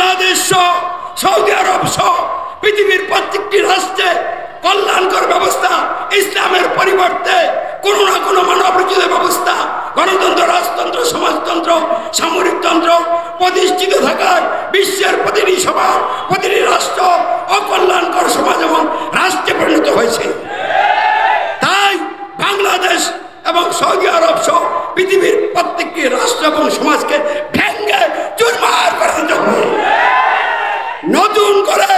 বাংলাদেশ সহ সৌদি আরব সহ পৃথিবীর প্রত্যেকটি রাষ্ট্রে কল্যাণকর ব্যবস্থা ইসলামের পরিবর্তে কোনো না কোনো মানবরচিত ব্যবস্থা, গণতন্ত্র, রাজতন্ত্র, সমাজতন্ত্র, সামরিকতন্ত্র প্রতিষ্ঠিত থাকায় বিশ্বের প্রতিটি সমাজ, প্রতিটি রাষ্ট্র অকল্যাণকর সমাজ এবং রাষ্ট্রে পরিণত হয়েছে। তাই বাংলাদেশ এবং সৌদি আরব সহ পৃথিবীর প্রত্যেকটি রাষ্ট্র এবং সমাজকে ভেঙে চুরমার করে দিতে হবে। নতুন করে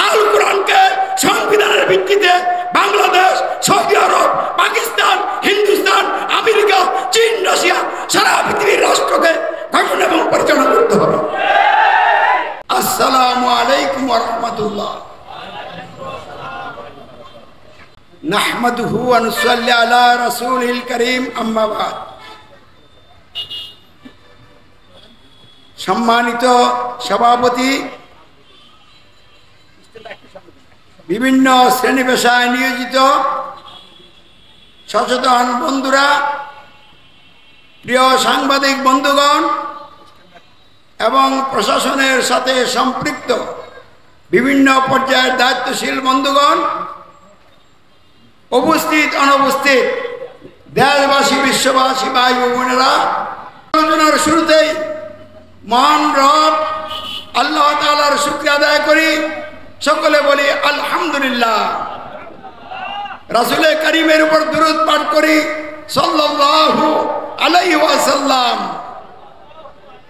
আল কোরআনকে সংবিধানের ভিত্তিতে বাংলাদেশ, সৌদি আরব, পাকিস্তান, হিন্দুস্তান, আমেরিকা, চীন, রাশিয়া সারা পৃথিবীর রাষ্ট্রকে গঠন এবং পরিচালনা করতে হবে। আসসালামু আলাইকুম ওয়া রাহমাতুল্লাহ। নাহমাদুহু ওয়া নুসাল্লি আলা রাসূলিল কারীম, আম্মা বাদ। সম্মানিত সভাপতি, বিভিন্ন শ্রেণী পেশায় নিয়োজিত সচেতন বন্ধুরা, প্রিয় সাংবাদিক বন্ধুগণ এবং প্রশাসনের সাথে সম্পৃক্ত বিভিন্ন পর্যায়ের দায়িত্বশীল বন্ধুগণ, উপস্থিত অনুপস্থিত দেশবাসী, বিশ্ববাসী ভাই ও বোনেরা, আলোচনার শুরুতেই মহান রব আল্লাহ তাআলার শুকরিয়া আদায় করি। সকলে বলি আলহামদুলিল্লাহ। রাসূল করিমের উপর দুরূদ পাঠ করি সাল্লাল্লাহু আলাইহি ওয়াসাল্লাম।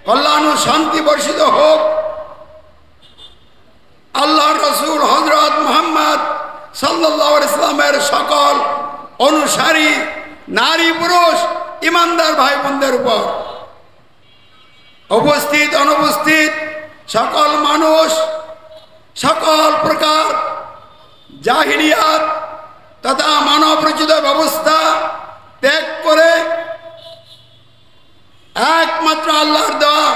কল্যাণ ও শান্তি বর্ষিত হোক আল্লাহর রাসূল হযরত মুহাম্মদ সাল্লাল্লাহু আলাইহি ওয়াসাল্লামের সকল অনুসারী নারী পুরুষ ইমানদার ভাই বোনদের উপর। উপস্থিত অনুপস্থিত সকল মানুষ সকল প্রকার জাহিলিয়াত তথা মানব রচিত ব্যবস্থা ত্যাগ করে একমাত্র আল্লাহর দেওয়া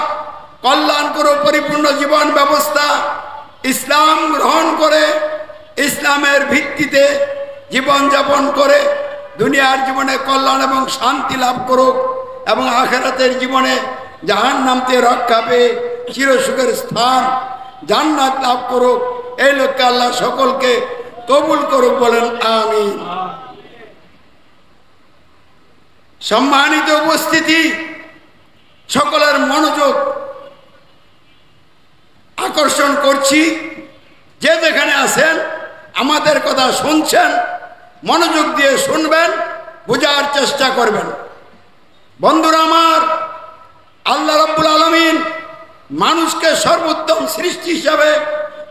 কল্যাণকর পরিপূর্ণ জীবন ব্যবস্থা ইসলাম গ্রহণ করে ইসলামের ভিত্তিতে জীবনযাপন করে দুনিয়ার জীবনে কল্যাণ এবং শান্তি লাভ করুক এবং আখিরাতের জীবনে জাহান্নাম থেকে রক্ষা পেয়ে চিরসুখের স্থান জান্নাত লাভ করুক। এই লক্ষ্যে আল্লাহ সকলকে কবুল করুক, বলেন আমিন। সম্মানিত উপস্থিতি, সকলের মনোযোগ আকর্ষণ করছি। যে যেখানে আছেন আমাদের কথা শুনছেন, মনোযোগ দিয়ে শুনবেন, বোঝার চেষ্টা করবেন। বন্ধুরা আমার, আল্লাহ রাব্বুল আলামিন মানুষকে সর্বোত্তম সৃষ্টি হিসাবে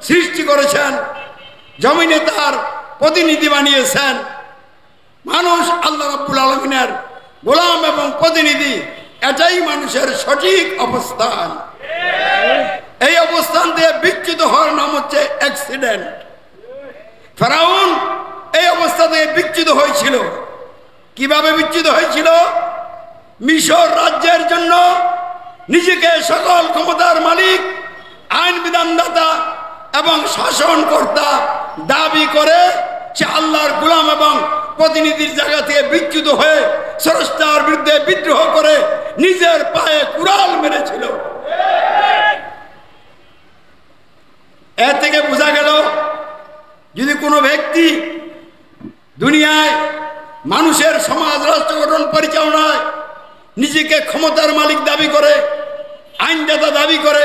সৃষ্টি করেছেন, জমিনে তার প্রতিনিধি বানিয়েছেন। মানুষ আল্লাহ রাব্বুল আলামিনের গোলাম এবং প্রতিনিধি, এটাই মানুষের সঠিক অবস্থান। এই অবস্থান থেকে বিচ্যুত হওয়ার নাম হচ্ছে অ্যাক্সিডেন্ট। ফেরাউন এই অবস্থা থেকে বিচ্যুত হয়েছিল। কিভাবে বিচ্যুত হয়েছিল? মিশর রাজ্যের জন্য নিজেকে সকল ক্ষমতার মালিক, আইন বিধানদাতা এবং শাসনকর্তা দাবি করে সে আল্লাহর গোলাম এবং প্রতিনিধির জায়গা থেকে বিচ্যুত হয়ে স্রষ্টার বিরুদ্ধে বিদ্রোহ করে নিজের পায়ে কুড়াল মেরেছিল। এর থেকে বোঝা গেল, যদি কোনো ব্যক্তি দুনিয়ায় মানুষের সমাজ রাষ্ট্র গঠন পরিচালনায় নিজেকে ক্ষমতার মালিক দাবি করে, আইনদাতা দাবি করে,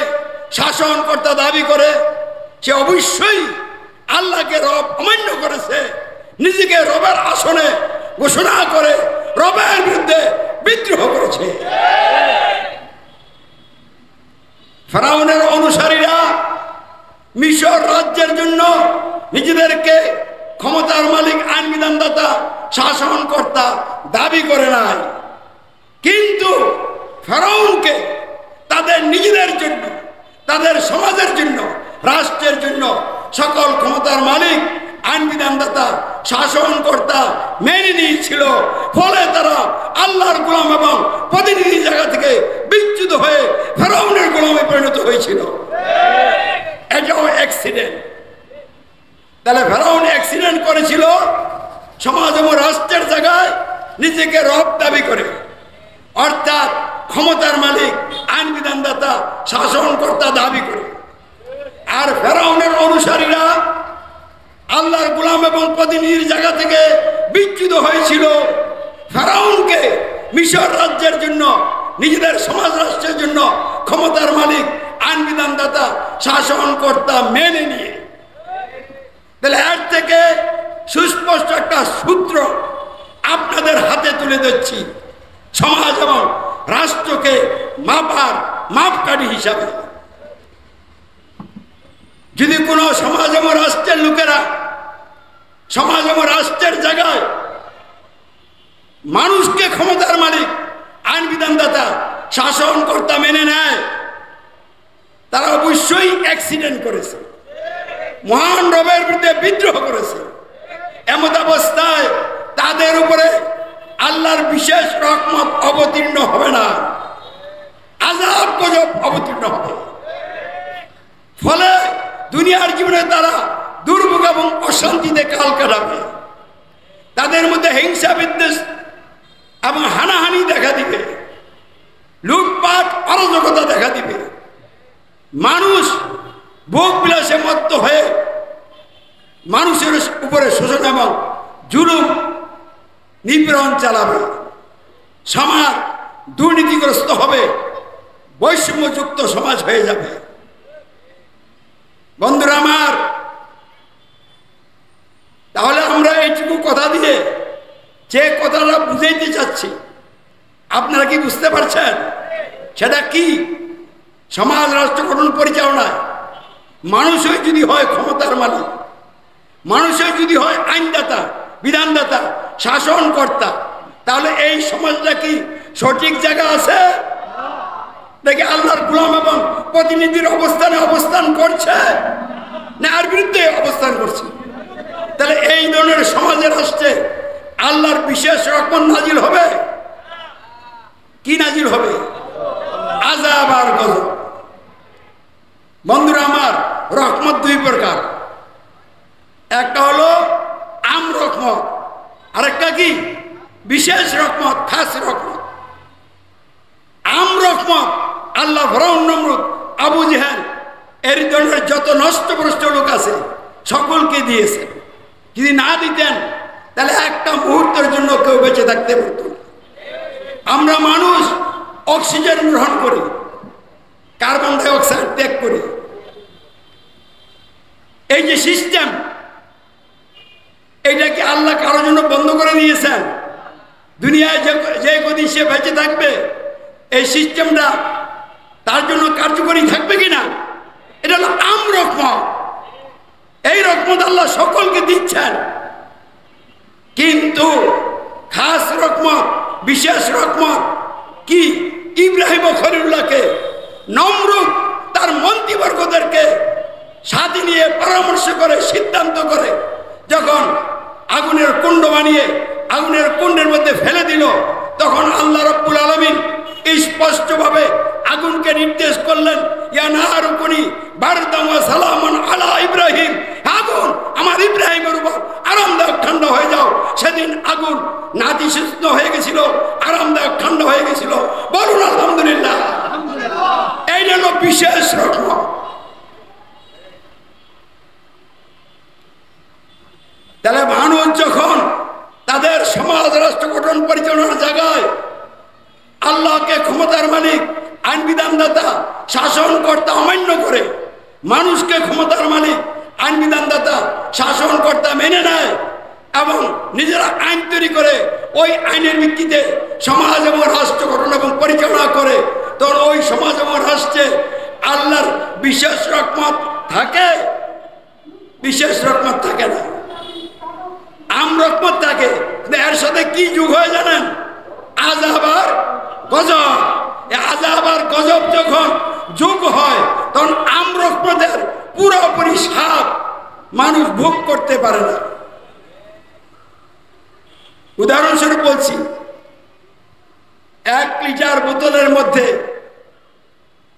শাসনকর্তা দাবি করে, সে অবশ্যই আল্লাহকে রব অমান্য করেছে, নিজেকে রবের আসনে ঘোষণা করে রবের বিরুদ্ধে বিদ্রোহ করেছে। ফেরাউনের অনুসারীরা মিশর রাজ্যের জন্য নিজেদেরকে ক্ষমতার মালিক, আইন বিধানদাতা, শাসনকর্তা দাবি করে নাই, কিন্তু ফেরাউনকে তাদের নিজেদের জন্য, তাদের সমাজের জন্য, রাষ্ট্রের জন্য সকল ক্ষমতার মালিক, আইন বিধানদাতা, শাসনকর্তা মেনে নিয়েছিল। ফলে তারা আল্লাহর গোলাম এবং প্রতিনিধি জায়গা থেকে বিচ্যুত হয়ে ফেরাউনের গোলামে পরিণত হয়েছিল। এটাও অ্যাক্সিডেন্ট। তাহলে ফেরাউন অ্যাক্সিডেন্ট করেছিল সমাজ এবং রাষ্ট্রের জায়গায় নিজেকে রব দাবি করে, অর্থাৎ ক্ষমতার মালিক, আইন বিধানদাতা, শাসনকর্তা দাবি করে। চিন্তিত হয়েছিল ফেরাউনকে মিশর রাজ্যের জন্য, নিজেদের সমাজ রাষ্ট্রের জন্য ক্ষমতার মালিক, আইন বিধানদাতা, শাসনকর্তা মেনে নিয়ে। তাহলে এর থেকে সুস্পষ্ট একটা সূত্র আপনাদের হাতে তুলে দিচ্ছি, সমাজ এবং রাষ্ট্রকে মাপার মাপকাঠি হিসাবে। যদি কোনো সমাজ এবং রাষ্ট্রের লোকেরা সমাজ এবং রাষ্ট্রের জায়গায় মানুষকে ক্ষমতার মালিক, আইন বিধানদাতা, শাসনকর্তা মেনে নেয়, তারা অবশ্যই অ্যাক্সিডেন্ট করেছে, মহান রবের বিরুদ্ধে বিদ্রোহ করেছে। এমত অবস্থায় তাদের উপরে আল্লাহর বিশেষ রহমত অবতীর্ণ হবে না, আযাব গজব অবতীর্ণ হবে। ফলে দুনিয়ার জীবনে তারা দুর্ভোগ এবং অশান্তিতে কাল কাটাবে। তাদের মধ্যে হিংসা বিদ্বেষ এবং হানাহানি দেখা দিবে, লুটপাট অরাজকতা দেখা দিবে। মানুষ ভোগ বিলাসে মত্ত হয়ে মানুষের উপরে শোষণ এবং জুলুম নিপীড়ন চালাবে, সমাজ দুর্নীতিগ্রস্ত হবে, বৈষম্যযুক্ত সমাজ হয়ে যাবে। বন্ধুরা আমার, তাহলে আমরা এইটুকু কথা দিয়ে যে কথাটা বুঝাইতে চাচ্ছি, আপনারা কি বুঝতে পারছেন? সেটা কি? সমাজ রাষ্ট্র গঠন পরিচালনায় মানুষই যদি হয় ক্ষমতার মালিক, মানুষই যদি হয় আইনদাতা, বিধানদাতা, শাসনকর্তা, তাহলে এই সমাজটা কি সঠিক জায়গা আছে? দেখে আল্লাহর গোলাম এবং প্রতিনিধির অবস্থানে অবস্থান করছে, না আর বিরুদ্ধে অবস্থান করছে? তাহলে এই ধরনের সমাজের রাষ্ট্রে আল্লাহর বিশেষ রহমত নাজিল হবে কি নাজিল হবে? আযাব আর গজব। বন্ধুরা আমার, রহমত দুই প্রকার, একটা হলো আম রহমত, আরেকটা কি বিশেষ রহমত, খাস রহমত। আম রহমত আল্লাহ ফিরআউন, নমরুদ, আবু জেহেল, এর ধরনের যত নষ্টভ্রষ্ট লোক আছে সকলকে দিয়েছে। যদি না দিতেন তাহলে একটা মুহূর্তের জন্য কেউ বেঁচে থাকতে পারত না। আমরা মানুষ অক্সিজেন গ্রহণ করি, কার্বন ডাই অক্সাইড ত্যাগ করি। এই যে সিস্টেম, এইটা কি আল্লাহ কারোর জন্য বন্ধ করে দিয়েছেন? দুনিয়ায় যে কদিন সে বেঁচে থাকবে এই সিস্টেমটা তার জন্য কার্যকরী থাকবে কিনা? এটা হলো আম রহমত। এই রহমত আল্লাহ সকলকে দিচ্ছেন, কিন্তু খাস রহমত, বিশেষ রহমত কি? ইব্রাহিম ও খলিলুল্লাহকে নমরুদ তার মন্ত্রীবর্গদেরকে সাথে নিয়ে পরামর্শ করে সিদ্ধান্ত করে যখন আগুনের কুণ্ড বানিয়ে আগুনের কুণ্ডের মধ্যে ফেলে দিল, তখন আল্লাহ রাব্বুল আলামিন স্পষ্টভাবে আগুনকে নির্দেশ করলেন, ইয়া নারু কুনি বারদান ওয়া সালামান আলা ইব্রাহিম, আগুন আমার ইব্রাহিমের উপর আরামদায়ক ঠান্ডা হয়ে যাও। সেদিন আগুন নাতিশীতোষ্ণ হয়ে গেছিল, আরামদায়ক ঠান্ডা হয়ে গেছিল। বলুন আলহামদুলিল্লাহ। এই হলো বিশেষ রহমত। তাহলে মানুষ যখন তাদের সমাজ রাষ্ট্র গঠন পরিচালনার জায়গায় আল্লাহকে ক্ষমতার মালিক, আইন বিধানদাতা, শাসনকর্তা অমান্য করে মানুষকে ক্ষমতার মালিক, আইন বিধানদাতা, শাসনকর্তা মেনে নেয় এবং নিজেরা আইন তৈরি করে ওই আইনের ভিত্তিতে সমাজ এবং রাষ্ট্র গঠন এবং পরিচালনা করে, তখন ওই সমাজ এবং রাষ্ট্রে আল্লাহর বিশেষ রহমত থাকে? বিশেষ রহমত থাকে না, আম রহমত থাকে। এর সাথে কি যুগ হয় জানেন? আযাব আর গজব। আযাব আর গজব যখন যোগ হয় তখন আম রহমতের পুরোপুরি স্বাদ মানুষ ভোগ করতে পারে না। উদাহরণস্বরূপ বলছি, 1 লিটার বোতলের মধ্যে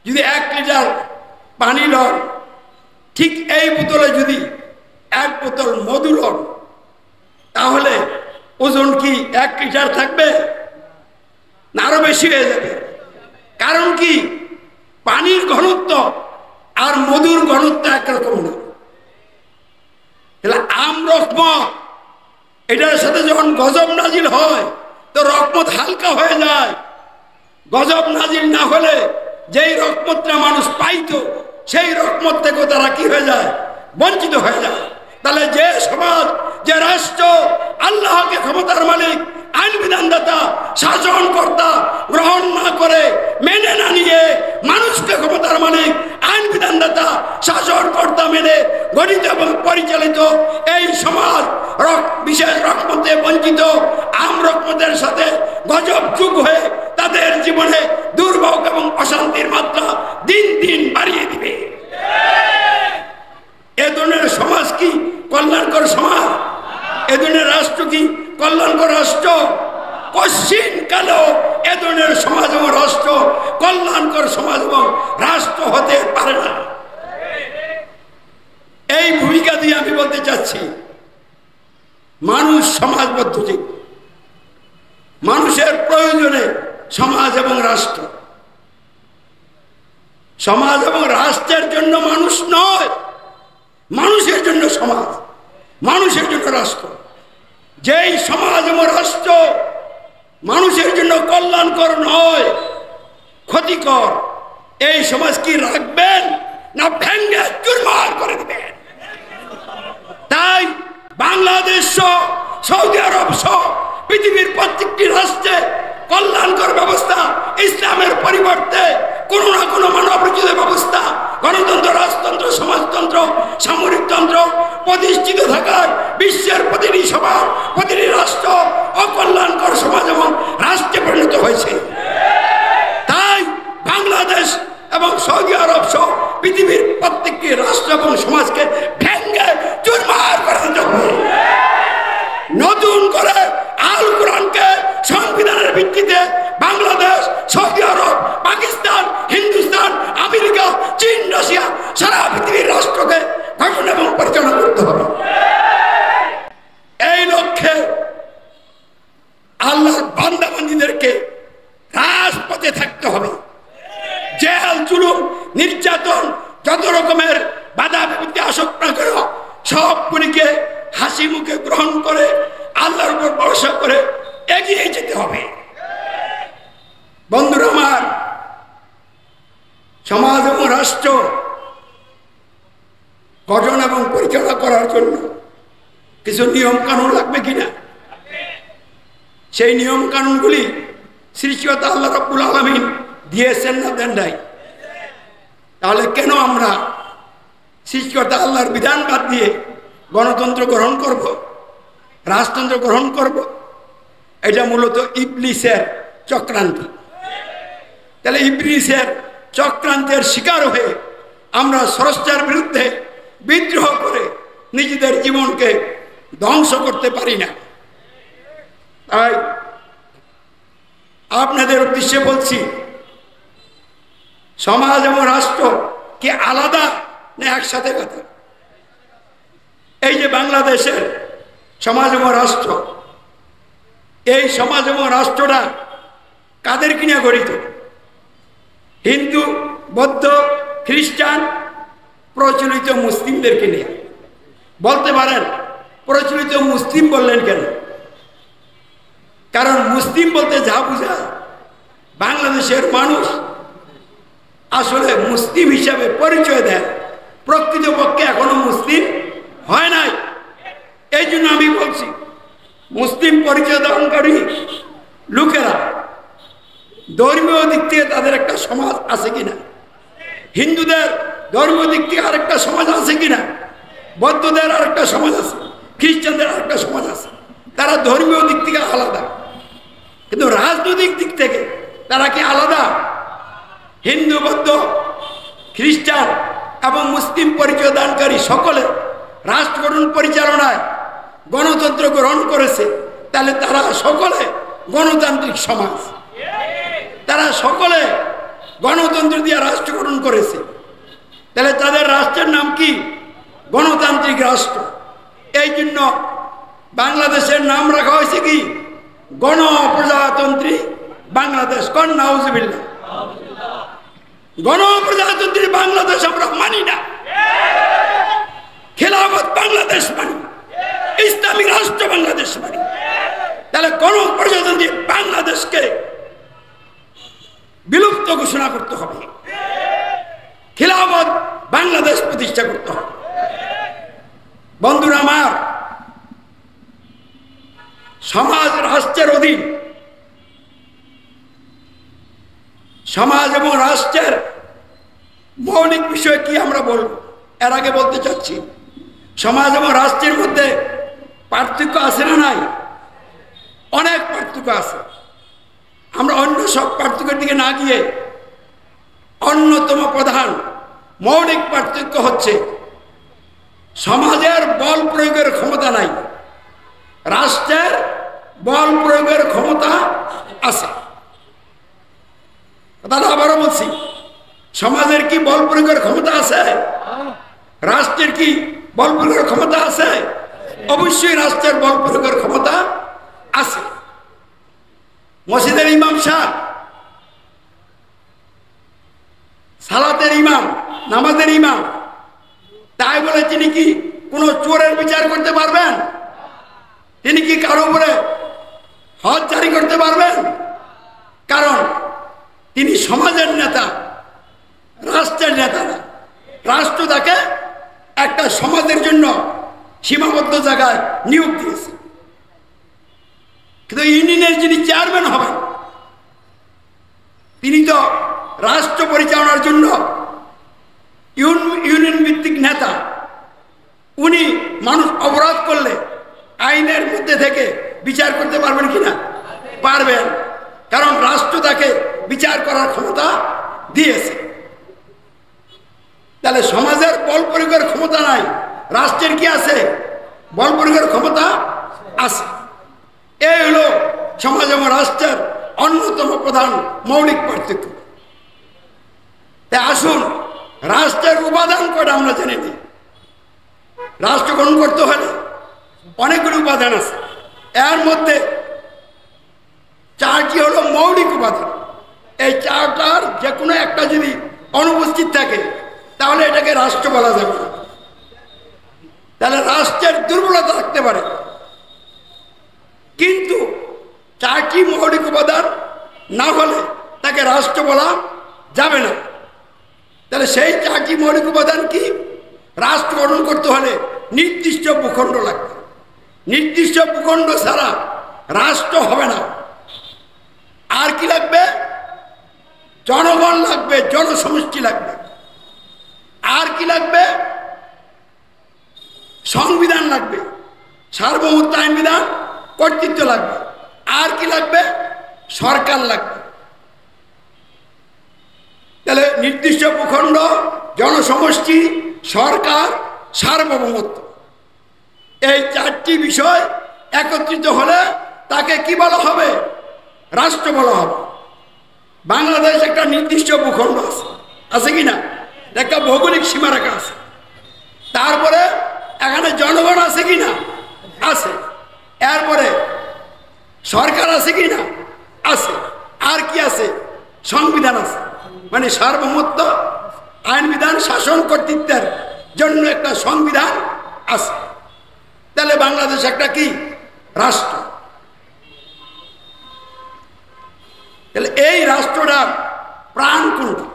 যদি 1 লিটার পানি লন, ঠিক এই বোতলে যদি 1 বোতল মধু লন, তাহলে ওজন কি 1 লিটার থাকবে না আরো বেশি হয়ে যাবে? কারণ কি? পানির ঘনত্ব আর মধুর ঘনত্ব একরকম না। তাহলে আম রহমত এটার সাথে যখন গজব নাজিল হয় তো রহমত হালকা হয়ে যায়। গজব নাজিল না হলে যেই রহমতটা মানুষ পাইতো সেই রহমত থেকে তারা কি হয়ে যায়? বঞ্চিত হয়ে যায়। তাহলে যে সমাজ, যে রাষ্ট্র আল্লাহকে ক্ষমতার মালিক, আইন বিধানদাতা, শাসনকর্তা গ্রহণ না করে, মেনে না নিয়ে মানুষকে ক্ষমতার মালিক, আইন বিধানদাতা, শাসনকর্তা মেনে গঠিত এবং পরিচালিত এই সমাজ বিশেষ রহমতে বঞ্চিত, আম রহমতের সাথে গজব যুগ হয়ে তাদের জীবনে দুর্ভোগ এবং অশান্তির মাত্রা দিন দিন বাড়িয়ে দিবে। এ ধরনের সমাজ কি কল্যাণকর সমাজ? এ ধরনের রাষ্ট্র কি কল্যাণকর রাষ্ট্র? কশিন কালেও এ ধরনের সমাজ এবং রাষ্ট্র কল্যাণকর সমাজ এবং রাষ্ট্র হতে পারে না। এই ভূমিকা দিয়ে আমি বলতে চাচ্ছি, মানুষ সমাজবদ্ধ জীব। মানুষের প্রয়োজনে সমাজ এবং রাষ্ট্র। সমাজ এবং রাষ্ট্রের জন্য মানুষ নয়, মানুষের জন্য সমাজ, মানুষের জন্য রাষ্ট্র। যেই সমাজ এবং রাষ্ট্র মানুষের জন্য কল্যাণকর নয়, ক্ষতিকর, এই সমাজ কি রাখবেন না ভেঙ্গে চুরমার করে দেবেন? তাই বাংলাদেশ সহ, সৌদি আরব সহ পৃথিবীর প্রত্যেকটি রাষ্ট্রে কল্যাণকর ব্যবস্থা, ইসলামের পরিবর্তে কোনো না কোনো মানবরচিত ব্যবস্থা, গণতন্ত্র, রাজতন্ত্র, সমাজতন্ত্র, সামরিকতন্ত্র প্রতিষ্ঠিত থাকার বিশ্বের প্রতিটি সমাজ, প্রতিটি রাষ্ট্র অকল্যাণকর সমাজ এবং রাষ্ট্রে পরিণত হয়েছে। তাই বাংলাদেশ এবং সৌদি আরব সহ পৃথিবীর প্রত্যেকটি রাষ্ট্র এবং সমাজকে ভেঙ্গে চুরমার করে দিতে হবে। নতুন করে আল কোরআনকে সংবিধানের ভিত্তিতে বাংলাদেশ, সৌদি আরব, পাকিস্তান, হিন্দুস্তান, আমেরিকা, চীন, রাশিয়া সারা পৃথিবীর রাষ্ট্রকে গঠন এবং পরিচালনা করতে হবে। এই লক্ষ্যে আল্লাহর বান্দাবান্দীদেরকে রাজপথে থাকতে হবে। জেল, জুলুম, নির্যাতন, যত রকমের বাধা বিপত্তি আসুক না কেন সবগুলিকে হাসি মুখে গ্রহণ করে আল্লাহর উপর ভরসা করে এগিয়ে যেতে হবে। বন্ধুরা আমার, সমাজ এবং রাষ্ট্র গঠন এবং পরিচালনা করার জন্য কিছু নিয়ম কানুন লাগবে কিনা? সেই নিয়ম কানুনগুলি সৃষ্টিকর্তা আল্লাহ রাব্বুল আলামিন দিয়েছেন না দেন নাই? তাহলে কেন আমরা সৃষ্টিকর্তা আল্লাহর বিধান বাদ দিয়ে গণতন্ত্র গ্রহণ করব, রাজতন্ত্র গ্রহণ করব? এটা মূলত ইবলিসের চক্রান্ত। তাহলে ইবলিসের চক্রান্তের শিকার হয়ে আমরা স্রষ্টার বিরুদ্ধে বিদ্রোহ করে নিজেদের জীবনকে ধ্বংস করতে পারি না। তাই আপনাদের উদ্দেশ্যে বলছি, সমাজ এবং রাষ্ট্র কি আলাদা না একসাথে কথা? এই যে বাংলাদেশের সমাজ এবং রাষ্ট্র, এই সমাজ এবং রাষ্ট্রটা কাদের কিনে গঠিত? হিন্দু, বৌদ্ধ, খ্রিস্টান, প্রচলিত মুসলিমদেরকে নিয়ে। বলতে পারেন প্রচলিত মুসলিম বললেন কেন? কারণ মুসলিম বলতে যা বোঝায়, বাংলাদেশের মানুষ আসলে মুসলিম হিসাবে পরিচয় দেয়, প্রকৃতপক্ষে এখনো মুসলিম হয় নাই। এই জন্য আমি বলছি, মুসলিম পরিচয় দানকারী লোকেরা ধর্মীয় দিক থেকে তাদের একটা সমাজ আছে কিনা? হিন্দুদের ধর্মীয় দিক থেকে আরেকটা সমাজ আছে কিনা? বৌদ্ধদের আরেকটা সমাজ আছে, খ্রিস্টানদের আরেকটা সমাজ আছে। তারা ধর্মীয় দিক থেকে আলাদা, কিন্তু রাজনৈতিক দিক থেকে তারা কি আলাদা? হিন্দু, বৌদ্ধ, খ্রিস্টান এবং মুসলিম পরিচয় দানকারী সকলে রাষ্ট্র গঠন পরিচালনায় গণতন্ত্র গ্রহণ করেছে। তাহলে তারা সকলে গণতান্ত্রিক সমাজ, তারা সকলে গণতন্ত্র দিয়ে রাষ্ট্র গঠন করেছে। তাহলে তাদের রাষ্ট্রের নাম কি? গণতান্ত্রিক রাষ্ট্র। এই জন্য বাংলাদেশের নাম রাখা হয়েছে কি? গণপ্রজাতন্ত্রী বাংলাদেশ। কোন নাউজুবিল্লাহ। গণপ্রজাতন্ত্রী বাংলাদেশ আমরা মানি না, খেলাফত বাংলাদেশ মানি, ইসলামী রাষ্ট্র বাংলাদেশ মানি। ঘোষণা করতে হবে, খিলাফত বাংলাদেশ প্রতিষ্ঠা করতে হবে। বন্ধুরা আমার, সমাজ রাষ্ট্রের অধীন, সমাজ এবং রাষ্ট্রের মৌলিক বিষয় কি আমরা বলব। এর আগে বলতে চাচ্ছি, সমাজ এবং রাষ্ট্রের মধ্যে পার্থক্য আছে না নাই? অনেক পার্থক্য আছে। আমরা অন্য সব পার্থক্যের দিকে না গিয়ে অন্যতম প্রধান মৌলিক পার্থক্য হচ্ছে সমাজের বল প্রয়োগের ক্ষমতা নাই, রাষ্ট্রের বল প্রয়োগের ক্ষমতা আছে। কথাটা আবারও বলছি, সমাজের কি বল প্রয়োগের ক্ষমতা আছে? রাষ্ট্রের কি বল প্রয়োগের ক্ষমতা আছে? অবশ্যই রাষ্ট্রের বল প্রয়োগের ক্ষমতা আছে। মসজিদের ইমাম সাহেব, সালাতের ইমাম, নামাজের ইমাম, তাই বলে তিনি কি কোনো চোরের বিচার করতে পারবেন? তিনি কি কারো উপরে হজ জারি করতে পারবেন? কারণ তিনি সমাজের নেতা, রাষ্ট্রের নেতা না। রাষ্ট্র তাকে একটা সমাজের জন্য সীমাবদ্ধ জায়গায় নিয়োগ দিয়েছে। কিন্তু ইউনিয়নের যিনি চেয়ারম্যান হবেন, তিনি তো রাষ্ট্র পরিচালনার জন্য ইউনিয়ন ভিত্তিক নেতা। উনি মানুষ অপরাধ করলে আইনের মধ্যে থেকে বিচার করতে পারবেন কিনা? পারবেন, কারণ রাষ্ট্র তাকে বিচার করার ক্ষমতা দিয়েছে। তাহলে সমাজের বল প্রয়োগের ক্ষমতা নাই, রাষ্ট্রের কি আছে? বল প্রয়োগের ক্ষমতা আছে। এই হলো সমাজ এবং রাষ্ট্রের অন্যতম প্রধান মৌলিক পার্থক্য। তাই আসুন, রাষ্ট্রের উপাদান কটা আমরা জেনে নিই। রাষ্ট্র গ্রহণ করতে হলে অনেকগুলো উপাদান আছে, এর মধ্যে চারটি হলো মৌলিক উপাদান। এই চারটার যে কোনো একটা যদি অনুপস্থিত থাকে তাহলে এটাকে রাষ্ট্র বলা যাবে না। তাহলে রাষ্ট্রের দুর্বলতা থাকতে পারে, কিন্তু চারটি মৌলিক উপাদান না হলে তাকে রাষ্ট্র বলা যাবে না। তাহলে সেই চারটি মৌলিক উপাদান কি? রাষ্ট্র গঠন করতে হলে নির্দিষ্ট ভূখণ্ড লাগবে, নির্দিষ্ট ভূখণ্ড ছাড়া রাষ্ট্র হবে না। আর কি লাগবে? জনগণ লাগবে, জনসমষ্টি লাগবে। আর কি লাগবে? সংবিধান লাগবে, সার্বভৌমত্ব আইন বিধান কর্তৃত্ব লাগবে। আর কি লাগবে? সরকার লাগবে। তাহলে নির্দিষ্ট ভূখণ্ড, জনসমষ্টি, সরকার, সার্বভৌমত্ব, এই চারটি বিষয় একত্রিত হলে তাকে কি বলা হবে? রাষ্ট্র বলা হবে। বাংলাদেশ একটা নির্দিষ্ট ভূখণ্ড আছে, আছে কি না? একটা ভৌগোলিক সীমারেখা আছে। তারপরে এখানে জনগণ আছে কি না? আছে। এরপরে সরকার আছে কি না? আছে। আর কি আছে? সংবিধান আছে, মানে সার্বভৌমত্ব, আইন বিধান, শাসন কর্তৃত্বের জন্য একটা সংবিধান আছে। তাহলে বাংলাদেশ একটা কি? রাষ্ট্র। তাহলে এই রাষ্ট্রটার প্রাণ কোনটা?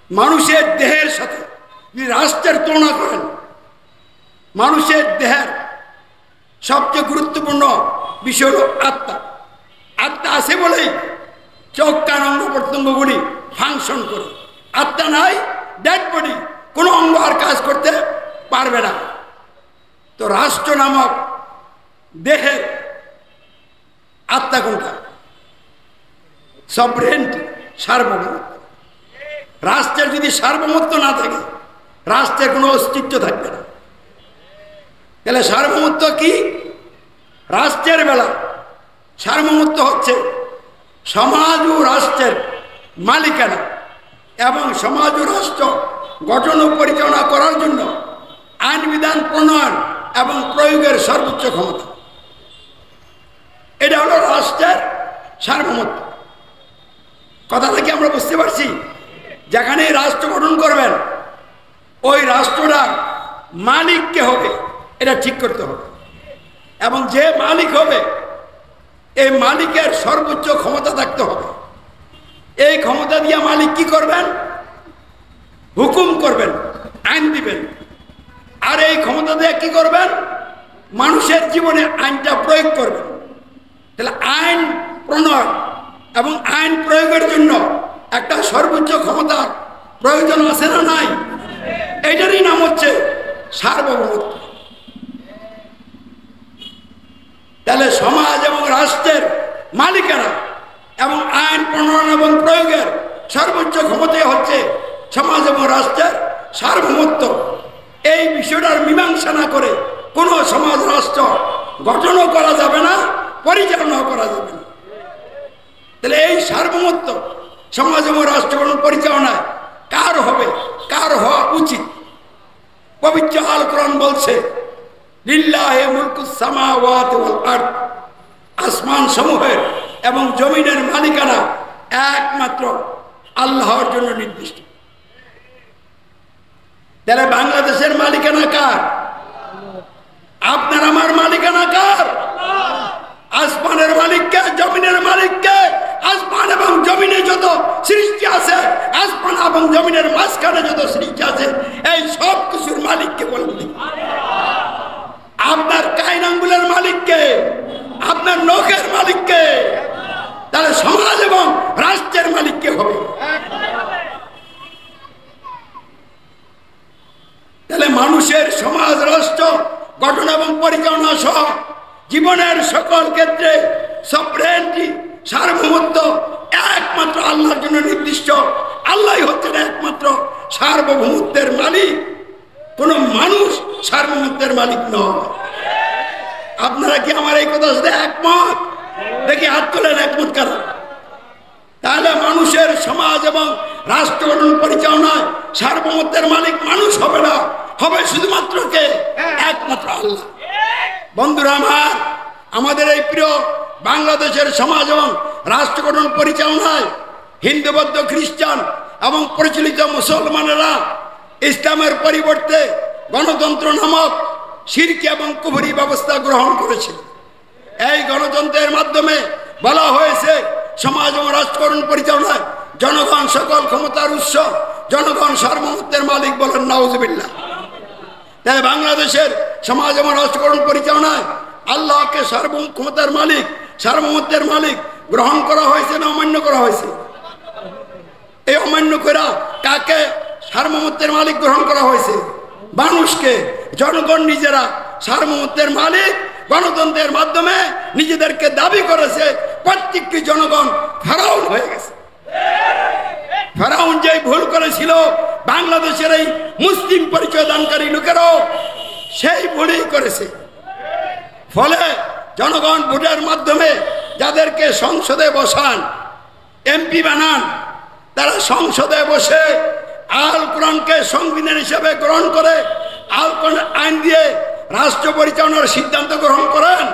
মানুষের দেহের সাথে যদি রাষ্ট্রের তুলনা করেন, মানুষের দেহের সবচেয়ে গুরুত্বপূর্ণ বিষয় হল আত্মা। আত্মা আছে বলেই চোখ, কান, অঙ্গ প্রত্যঙ্গগুলি ফাংশন করে। আত্মা নাই, ডেড বডি, কোনো অঙ্গ আর কাজ করতে পারবে না। তো রাষ্ট্র নামক দেহের আত্মা কোনটা? সভরেন্টি, সার্বভৌমত্ব। রাষ্ট্রের যদি সার্বভৌমত্ব না থাকে, রাষ্ট্রের কোনো অস্তিত্ব থাকবে না। তাহলে সার্বভৌমত্ব কি? রাষ্ট্রের বেলা সার্বভৌমত্ব হচ্ছে সমাজ ও রাষ্ট্রের মালিকানা এবং সমাজ ও রাষ্ট্র গঠন ও পরিচালনা করার জন্য আইন বিধান প্রণয়ন এবং প্রয়োগের সর্বোচ্চ ক্ষমতা। এটা হলো রাষ্ট্রের সার্বভৌমত্ব। কথাটা কি আমরা বুঝতে পারছি? যেখানে রাষ্ট্র গঠন করবেন, ওই রাষ্ট্রটার মালিক কে হবে এটা ঠিক করতে হবে, এবং যে মালিক হবে এই মালিকের সর্বোচ্চ ক্ষমতা থাকতে হবে। এই ক্ষমতা দিয়ে মালিক কি করবেন? হুকুম করবেন, আইন দিবেন। আর এই ক্ষমতা দিয়ে কি করবেন? মানুষের জীবনে আইনটা প্রয়োগ করবেন। তাহলে আইন প্রণয়ন এবং আইন প্রয়োগের জন্য একটা সর্বোচ্চ ক্ষমতার প্রয়োজন আছে না নাই? এইটারই নাম হচ্ছে সার্বভৌমত্ব। তাহলে সমাজ এবং রাষ্ট্রের মালিকেরা এবং আইন প্রণয়ন এবং প্রয়োগের সর্বোচ্চ ক্ষমতাই হচ্ছে সমাজ এবং রাষ্ট্রের সার্বভৌমত্ব। এই বিষয়টার মীমাংসা না করে কোনো সমাজ রাষ্ট্র গঠনও করা যাবে না, পরিচালনাও করা যাবে না। তাহলে এই সার্বভৌমত্ব সমাজ এবং রাষ্ট্র পরিচালনায় কার হবে, কার হওয়া উচিত? পবিত্র আল কোরআন বলছে, লিল্লাহি মুলকুস সামাওয়াতি ওয়াল আরদ, আসমান সমূহের এবং জমিনের মালিকানা একমাত্র আল্লাহর জন্য নির্দিষ্ট। তাহলে বাংলাদেশের মালিকানা কার? আপনার আমার মালিকানা কার? আসমানের মালিককে, জমিনের মালিককে। আসমান এবং জমিনে যত সৃষ্টি আছে, আসমান এবং জমিনের মাঝখানে যত সৃষ্টি আছে, এই সব কিছুর মালিককে বলবেন। আপনার কায়নাঙ্গুলের মালিককে, আপনার নখের মালিককে। তাহলে সমাজ এবং রাষ্ট্রের মালিককে হবে। তাহলে মানুষের সমাজ রাষ্ট্র গঠন এবং পরিচালনা সহ জীবনের সকল ক্ষেত্রে সফরেনিটি, সার্বভৌমত্ব একমাত্র আল্লাহর জন্য নির্দিষ্ট। আল্লাহই হচ্ছেন একমাত্র সার্বভৌমত্বের মালিক। কোন মানুষ সার্বভৌমত্বের মালিক নয়। আপনারা কি আমার এই কথা সাথে একমত? দেখি হাত তোলেন, একমত কারা? তাহলে মানুষের সমাজ এবং রাষ্ট্র গঠন পরিচালনায় সার্বভৌমত্বের মালিক মানুষ হবে না, হবে শুধুমাত্র কে? একমাত্র আল্লাহ। বন্ধুরা আমার, আমাদের এই প্রিয় বাংলাদেশের সমাজ এবং রাষ্ট্র গঠন পরিচালনায় হিন্দু, বৌদ্ধ, খ্রিস্টান এবং প্রচলিত মুসলমানেরা ইসলামের পরিবর্তে গণতন্ত্র নামক শিরকি এবং কুফরি ব্যবস্থা গ্রহণ করেছিল। এই গণতন্ত্রের মাধ্যমে বলা হয়েছে সমাজ এবং রাষ্ট্রকরণ পরিচালনায় জনগণ সকল ক্ষমতার উৎস, জনগণ সার্বভৌমত্বের মালিক। বলেন নাউজুবিল্লাহ। তাই বাংলাদেশের সমাজ এবং রাষ্ট্রকরণ পরিচালনায় আল্লাহকে সার্বভৌম ক্ষমতার মালিক, সার্বভৌমত্বের মালিক গ্রহণ করা হয়েছে না অমান্য করা হয়েছে? এই অমান্য করা কাকে সার্বভৌমত্বের মালিক গ্রহণ করা হয়েছে? মানুষকে। জনগণ নিজেরা সার্বভৌমত্বের মালিক গণতন্ত্রের মাধ্যমে নিজেদেরকে দাবি করেছে। প্রত্যেকটি জনগণ ফেরাউন হয়ে গেছে। ফেরাউন যে ভুল করেছিল, বাংলাদেশের এই মুসলিম পরিচয় দানকারী লোকেরাও সেই ভুলই করেছে। ফলে জনগণ ভোটের মাধ্যমে যাদেরকে সংসদে বসান, এমপি বানান, তারা সংসদে বসে আল কোরআনকে সংবিধান হিসেবে গ্রহণ করে আল কোরআন আইন দিয়ে রাষ্ট্র পরিচালনার সিদ্ধান্ত গ্রহণ করেন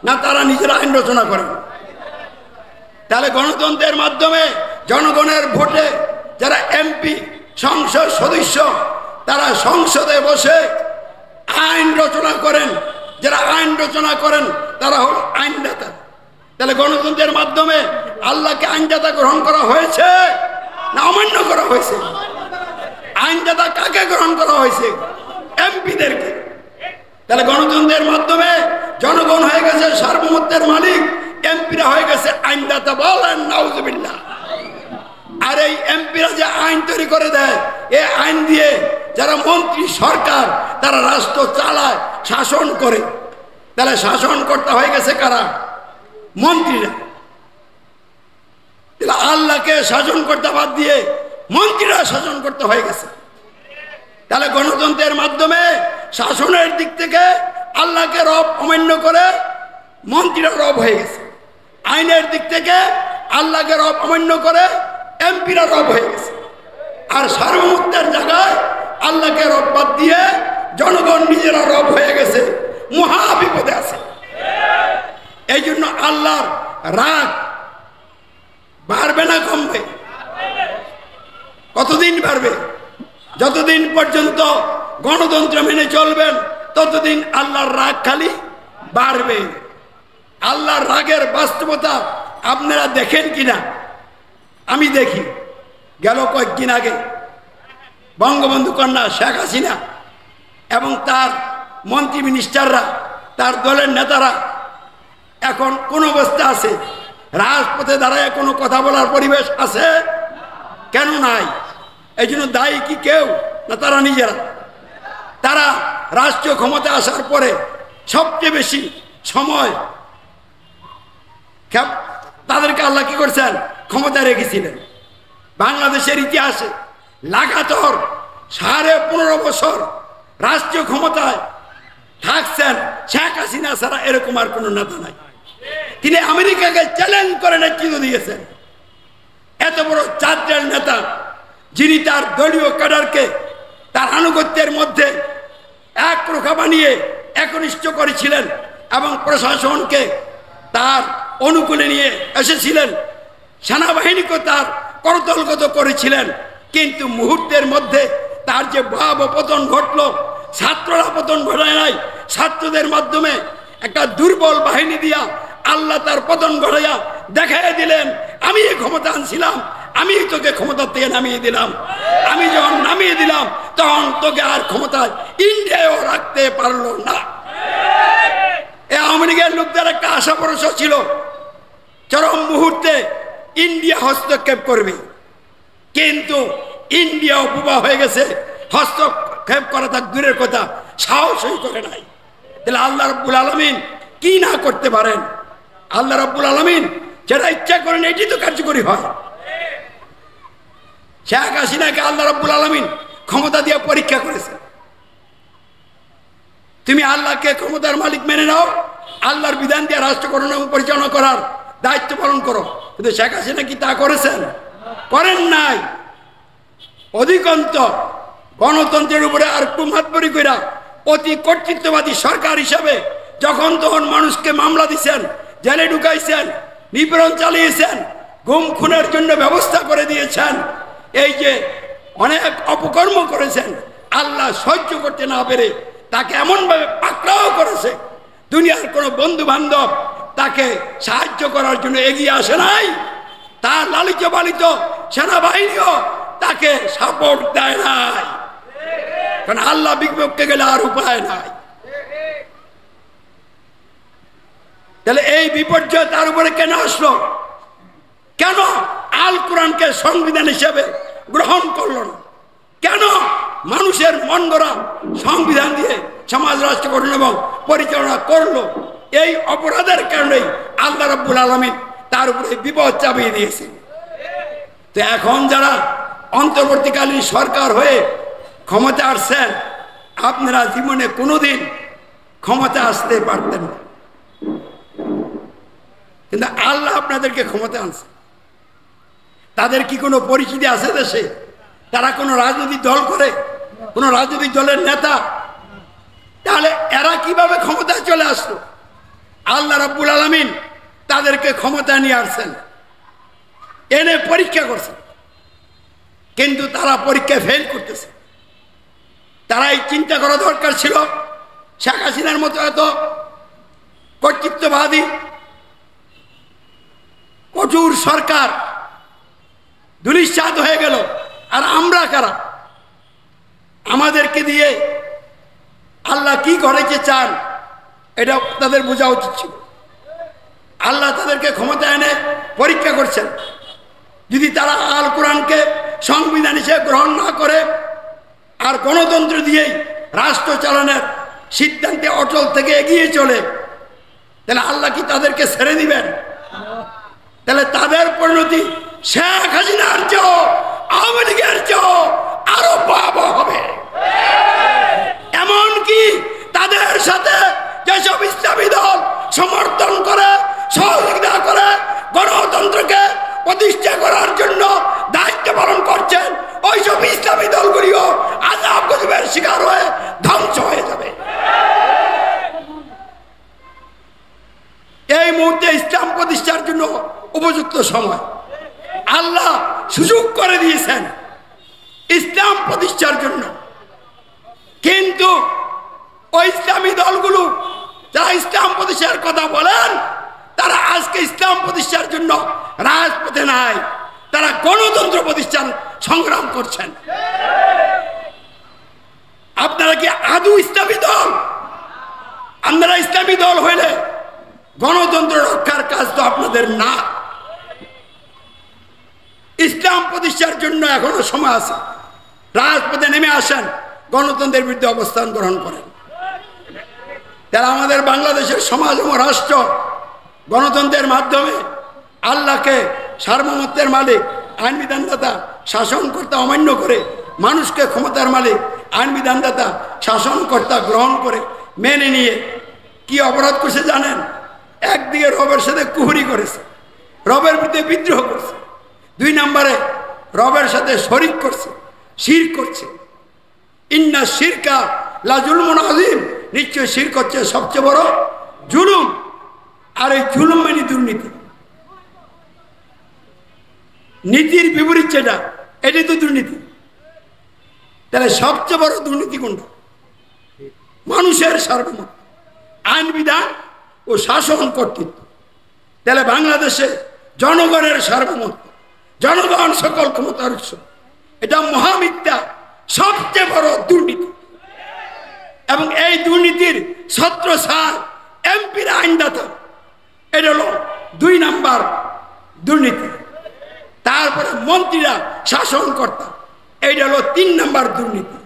না তারা নিজেরা আইন রচনা করেন? তাহলে গণতন্ত্রের মাধ্যমে জনগণের ভোটে যারা এমপি, সংসদ সদস্য, তারা সংসদে বসে আইন রচনা করেন। যারা আইন রচনা করেন তারা হল আইনদাতা। তাহলে গণতন্ত্রের মাধ্যমে আল্লাহকে আইনদাতা গ্রহণ করা হয়েছে না অমান্য করা হয়েছে? আইনদাতা কাকে গ্রহণ করা হয়েছে? এমপিদেরকে। তাহলে গণতন্ত্রের মাধ্যমে জনগণ হয়ে গেছে সার্বভৌমত্বের মালিক, এমপিরা হয়ে গেছে আইনদাতা। বলেন নাউজুবিল্লাহ। আর এই এমপিরা যে আইন তৈরি করে দেয়, এই আইন দিয়ে যারা মন্ত্রী, সরকার, তারা রাষ্ট্র চালায়, শাসন করে। তাহলে শাসন করতে হয়ে গেছে কারা? মন্ত্রীরা। তাহলে আল্লাহকে শাসন করতে বাদ দিয়ে মন্ত্রীরা শাসন করতে হয়ে গেছে। তাহলে গণতন্ত্রের মাধ্যমে শাসনের দিক থেকে আল্লাহকে রব অমান্য করে মন্ত্রীরা রব হয়ে গেছে। আইনের দিক থেকে আল্লাহকে রব অমান্য করে এমপিরা রব হয়ে গেছে। আর সার্বভৌমত্বের জায়গায় আল্লাহকে রব বাদ দিয়ে জনগণ নিজেরা রব হয়ে গেছে, মহা বিপদে আছে। এই জন্য আল্লাহর রাগ বাড়বে না কমবে? কতদিন বাড়বে? যতদিন পর্যন্ত গণতন্ত্র মেনে চলবেন ততদিন আল্লাহর রাগ খালি বাড়বে। আল্লাহর রাগের বাস্তবতা আপনারা দেখেন কিনা? আমি দেখি গেল কয়েকদিন আগে বঙ্গবন্ধু কন্যা শেখ হাসিনা এবং তার মন্ত্রী মিনিস্টাররা, তার দলের নেতারা এখন কোন অবস্থা আছে? রাজপথে দাঁড়ায় কোনো কথা বলার পরিবেশ আছে? কেন নাই? এই জন্য দায়ী কি কেউ না তারা নিজেরা? তারা রাষ্ট্রীয় ক্ষমতা আসার পরে সবচেয়ে বেশি সময় তাদেরকে আল্লাহ কি করছেন? ক্ষমতায় রেখেছিলেন। বাংলাদেশের ইতিহাসে লাগাতার 15.5 বছর রাষ্ট্রীয় ক্ষমতায় থাকছেন শেখ হাসিনা ছাড়া এরকম আর কোনো নেতা নাই। তিনি আমেরিকাকে চ্যালেঞ্জ করে নেতৃত্ব দিয়েছেন। এত বড় চাঁদের নেতা, যিনি তার দলীয় ক্যাডারকে তার আনুগত্যের মধ্যে একরোখা বানিয়ে একনিষ্ঠ করেছিলেন এবং প্রশাসনকে তার অনুকূলে নিয়ে এসেছিলেন, সেনাবাহিনীকে তার করতলগত করেছিলেন। কিন্তু মুহূর্তের মধ্যে তার যে ভয়াবহ পতন ঘটল, ছাত্ররা পতন ঘটায় নাই, ছাত্রদের মাধ্যমে একটা দুর্বল বাহিনী দিয়া আল্লাহ তার পতন ঘটাইয়া দেখাইয়া দিলেন, আমি এই ক্ষমতা আনছিলাম, আমি তোকে ক্ষমতা থেকে নামিয়ে দিলাম। আমি যখন নামিয়ে দিলাম তখন তোকে আর ক্ষমতায় ইন্ডিয়াও রাখতে পারলো না। এই আওয়ামী লীগের লোকদের একটা আশা ভরসা ছিল চরম মুহূর্তে ইন্ডিয়া হস্তক্ষেপ করবে, কিন্তু ইন্ডিয়াও বোবা হয়ে গেছে, হস্তক্ষেপ করা তার দূরের কথা, সাহসই করে নাই। তাহলে আল্লাহ রাব্বুল আলামিন কি না করতে পারেন? আল্লাহ রাব্বুল আলামিন যেটা ইচ্ছা করেন এটি তো কার্যকরী হয়। শেখ হাসিনাকে আল্লাহ রাব্বুল আলামিন ক্ষমতা দিয়ে পরীক্ষা করেছে। তুমি আল্লাহকে ক্ষমতার মালিক মেনে নাও, আল্লাহর বিধান দিয়ে রাষ্ট্র পরিচালনা করার দায়িত্ব পালন করো। কিন্তু শেখ হাসিনা কি তা করেছেন? করেন নাই। অধিকন্ত গণতন্ত্রের উপরে আর একটু মাতবরি কইরা অতি কর্তৃত্ববাদী সরকার হিসাবে যখন তখন মানুষকে মামলা দিচ্ছেন, জেলে ঢুকাইছেন, নিপীড়ন চালিয়েছেন, গুম খুনের জন্য ব্যবস্থা করে দিয়েছেন, এই যে অনেক অপকর্ম করেছেন, আল্লাহ সহ্য করতে না পেরে তাকে এমনভাবে পাকড়াও করেছে, দুনিয়ার কোনো বন্ধু বান্ধব তাকে সাহায্য করার জন্য এগিয়ে আসে নাই। তার লালিত পালিত সেনাবাহিনীও তাকে সাপোর্ট দেয় নাই, কারণ আল্লাহ বিপক্ষে গেলে আর উপায় নাই। তাহলে এই বিপর্যয় তার উপরে কেন আসলো? কেন আল কোরআনকে সংবিধান হিসেবে গ্রহণ করলো না? কেন মানুষের মন গড়া সংবিধান দিয়ে সমাজ রাষ্ট্র গঠন এবং পরিচালনা করলো? এই অপরাধের কারণেই আল্লাহ রাব্বুল আলামিন তার উপরে বিপদ চাপিয়ে দিয়েছে। তো এখন যারা অন্তর্বর্তীকালীন সরকার হয়ে ক্ষমতা আসছেন, আপনারা জীবনে কোনোদিন ক্ষমতা আসতে পারতেন না, কিন্তু আল্লাহ আপনাদেরকে ক্ষমতা আনছে। তাদের কি কোনো পরিচিতি আছে দেশে? তারা কোনো রাজনৈতিক দল করে, কোনো রাজনৈতিক দলের নেতা? তাহলে এরা কিভাবে ক্ষমতায় চলে আসলো? আল্লাহ রাব্বুল আলামিন তাদেরকে ক্ষমতা নিয়ে আসছেন, এনে পরীক্ষা করছেন, কিন্তু তারা পরীক্ষায় ফেল করতেছে। তারাই চিন্তা করা দরকার ছিল, শেখ হাসিনার মতো এত কর্তৃত্ববাদী কঠোর সরকার ধূলিসাৎ হয়ে গেল, আর আমরা কারা? আমাদেরকে দিয়ে আল্লাহ কি করাইতে চান এটা তাদের বোঝা উচিত ছিল। আল্লাহ তাদেরকে ক্ষমতা এনে পরীক্ষা করছেন। যদি তারা আল কোরআনকে সংবিধান হিসেবে গ্রহণ না করে আর গণতন্ত্র দিয়েই রাষ্ট্র চালানোর সিদ্ধান্তে অটল থেকে এগিয়ে চলে, তাহলে আল্লাহ কি তাদেরকে ছেড়ে দিবেন? তাহলে তাদের পরিণতি শেখ হাসিনার চেয়েও আওয়ামী লীগের চেয়েও আরো ভয়াবহ হবে। এমনকি তাদের সাথে যেসব ইসলামী দল সমর্থন করে, সহযোগিতা করে, গণতন্ত্রকে প্রতিষ্ঠা করার জন্য দায়িত্ব পালন করছেন, ওইসব ইসলামী দলগুলিও আযাব গজবের শিকার হয়ে ধ্বংস হয়ে যাবে। এই মুহূর্তে ইসলাম প্রতিষ্ঠার জন্য উপযুক্ত সময় আল্লাহ সুযোগ করে দিয়েছেন ইসলাম প্রতিষ্ঠার জন্য। কিন্তু ওই ইসলামী দলগুলো যারা ইসলাম প্রতিষ্ঠার কথা বলেন, তারা আজকে ইসলাম প্রতিষ্ঠার জন্য রাজপথে নাই, তারা গণতন্ত্র প্রতিষ্ঠান সংগ্রাম করছেন। আপনারা কি আদৌ ইসলামী দল? আপনারা ইসলামী দল হইলে গণতন্ত্র রক্ষার কাজ তো আপনাদের না। ইসলাম প্রতিষ্ঠার জন্য এখনো সময় আছে। রাজপথে নেমে আসেন, গণতন্ত্রের বিরুদ্ধে অবস্থান গ্রহণ করেন। তারা আমাদের বাংলাদেশের সমাজ এবং রাষ্ট্র গণতন্ত্রের মাধ্যমে আল্লাহকে সার্বভৌমত্বের মালিক, আইন বিধানদাতা, শাসনকর্তা অমান্য করে মানুষকে ক্ষমতার মালিক, আইন বিধানদাতা, শাসনকর্তা গ্রহণ করে মেনে নিয়ে কি অপরাধ করছে জানেন? একদিকে রবের সাথে কুহুরি করেছে, রবের বিরুদ্ধে বিদ্রোহ করছে। 2 নম্বরে রবের সাথে শরিক করছে, শিরক করছে। ইন্না শিরকা লা জুলমুন আযীম, নিশ্চয় শিরক হচ্ছে সবচেয়ে বড় জুলুম। আর এই জুলুম মানে দুর্নীতি। নীতির বিপরীত যেটা, এটাই তো দুর্নীতি। তাহলে সবচেয়ে বড় দুর্নীতি কোনটা? মানুষের সার্বভৌমত্ব, আইন বিধান ও শাসন কর্তৃত্ব। তাহলে বাংলাদেশে জনগণের সার্বভৌমত্ব, জনগণ সকল ক্ষমতার উৎস, এটা মহামিথ্যা, সবচেয়ে বড় দুর্নীতি। এবং এই দুর্নীতির ছত্রছায়া এমপির আইনদাতা, এটা হলো 2 নম্বর দুর্নীতি। তারপরে মন্ত্রীরা শাসনকর্তা, এইটা হলো 3 নম্বর দুর্নীতি।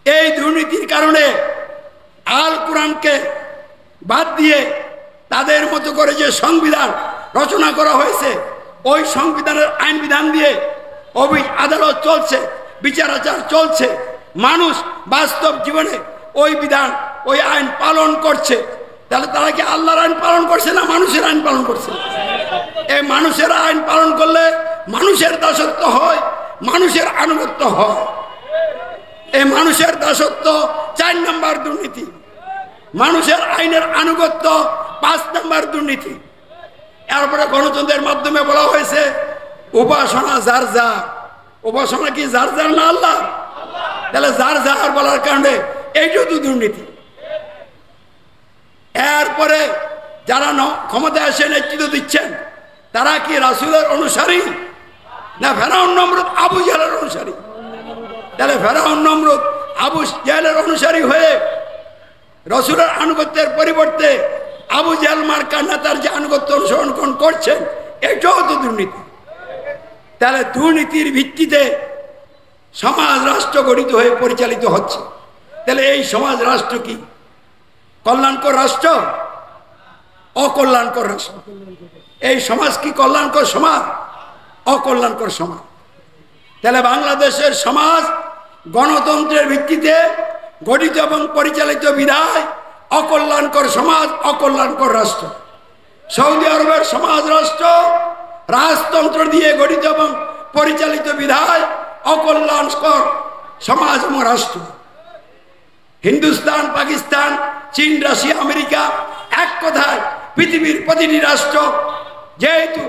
এই দুর্নীতির কারণে আল কোরআনকে বাদ দিয়ে তাদের মতো করে যে সংবিধান রচনা করা হয়েছে, ওই সংবিধানের আইন বিধান দিয়ে আদালত চলছে, বিচার আচার চলছে। মানুষ বাস্তব জীবনে ওই বিধান, ওই আইন পালন করছে। তাহলে তারা কি আল্লাহর আইন পালন করছে না মানুষের আইন পালন করছে? এই মানুষের আইন পালন করলে মানুষের দাসত্ব হয়, মানুষের আনুগত্য হয়। এই মানুষের দাসত্ব 4 নম্বর দুর্নীতি, মানুষের আইনের আনুগত্য 5 নম্বর দুর্নীতি। এরপরে গণতন্ত্রের মাধ্যমে বলা হয়েছে উপাসনা যার যার। উপাসনা কি যার যার না আল্লাহ? তাহলে যার যার বলার কারণে এইটাও তো দুর্নীতি। এরপরে যারা ক্ষমতায় এসে নেতৃত্ব দিচ্ছেন, তারা কি রাসূলের অনুসারী না ফেরাউন নমরুদ আবু জাহেলের অনুসারী? তাহলে ফেরাউন নমরুদ আবু জাহেলের অনুসারী হয়ে রাসূলের আনুগত্যের পরিবর্তে আবু জাহেল মার্কা নেতার যে আনুগত্য অনুসরণ করছেন, এটাও তো দুর্নীতি। তাহলে দুর্নীতির ভিত্তিতে সমাজ রাষ্ট্র গঠিত হয়ে পরিচালিত হচ্ছে। তাহলে এই সমাজ রাষ্ট্র কি কল্যাণকর রাষ্ট্র? অকল্যাণকর রাষ্ট্র। এই সমাজ কি কল্যাণকর সমাজ? অকল্যাণকর সমাজ। তাহলে বাংলাদেশের সমাজ গণতন্ত্রের ভিত্তিতে গঠিত এবং পরিচালিত বিধায় অকল্যাণকর সমাজ, অকল্যাণকর রাষ্ট্র। সৌদি আরবের সমাজ রাষ্ট্র রাজতন্ত্র দিয়ে গঠিত এবং পরিচালিত বিধায় অকল্যাণকর সমাজ এবং রাষ্ট্র। হিন্দুস্তান, পাকিস্তান, চীন, রাশিয়া, আমেরিকা, এক কথায় পৃথিবীর প্রতিটি রাষ্ট্র যেহেতু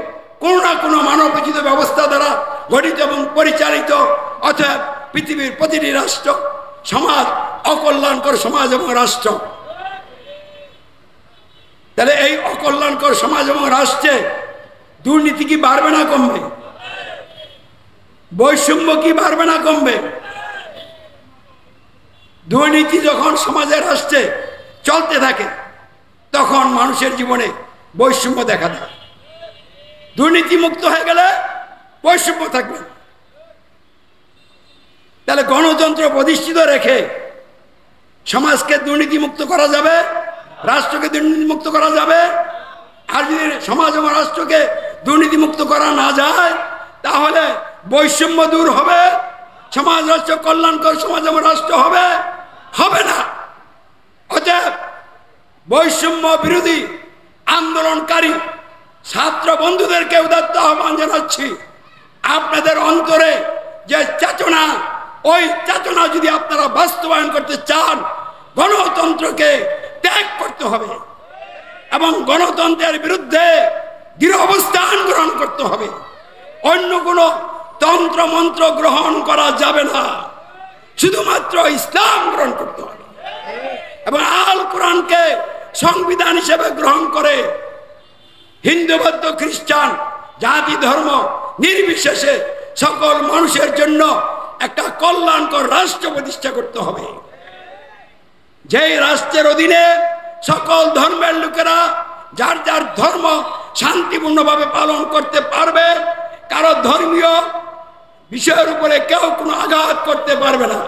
কোনো না কোনো মানবোচিত ব্যবস্থা দ্বারা গঠিত এবং পরিচালিত, অতএব পৃথিবীর প্রতিটি রাষ্ট্র সমাজ অকল্যাণকর সমাজ এবং রাষ্ট্র। তাহলে এই অকল্যাণকর সমাজ এবং রাষ্ট্রে দুর্নীতি কি বাড়বে না কমবে? বৈষম্য কি বাড়বে না কমবে? দুর্নীতি যখন সমাজের রাষ্ট্রে চলতে থাকে তখন মানুষের জীবনে বৈষম্য দেখা দেয়। দুর্নীতি মুক্ত হয়ে গেলে বৈষম্য থাকবে। তাহলে গণতন্ত্র প্রতিষ্ঠিত রেখে সমাজকে দুর্নীতি মুক্ত করা যাবে, রাষ্ট্রকে দুর্নীতি মুক্ত করা যাবে। আর যদি সমাজ এবং রাষ্ট্রকে দুর্নীতি মুক্ত করা না যায় তাহলে বৈষম্য দূর হবে, সমাজ রাষ্ট্র কল্যাণকর সমাজ এবং রাষ্ট্র হবে হবে না। অতএব বৈষম্য বিরোধী আন্দোলনকারী ছাত্র বন্ধুদেরকে উদাত্ত আহ্বান জানাচ্ছি, আপনাদের অন্তরে যে চেতনা, ওই চেতনা যদি আপনারা বাস্তবায়ন করতে চান, গণতন্ত্রকে ত্যাগ করতে হবে এবং গণতন্ত্রের বিরুদ্ধে দৃঢ় অবস্থান গ্রহণ করতে হবে। অন্য কোনো তন্ত্র মন্ত্র গ্রহণ করা যাবে না, শুধুমাত্র ইসলাম গ্রহণ করতে হবে এবং আল কোরআনকে সংবিধান হিসেবে গ্রহণ করে হিন্দু, বৌদ্ধ, খ্রিস্টান, জাতি, ধর্ম নির্বিশেষে সকল মানুষের জন্য একটা কল্যাণকর রাষ্ট্র প্রতিষ্ঠা করতে হবে, যেই রাষ্ট্রের অধীনে সকল ধর্মের লোকেরা যার যার ধর্ম শান্তিপূর্ণভাবে পালন করতে পারবে, কারো ধর্মীয় বিষয়ের উপরে কেউ কোনো আঘাত করতে পারবে না।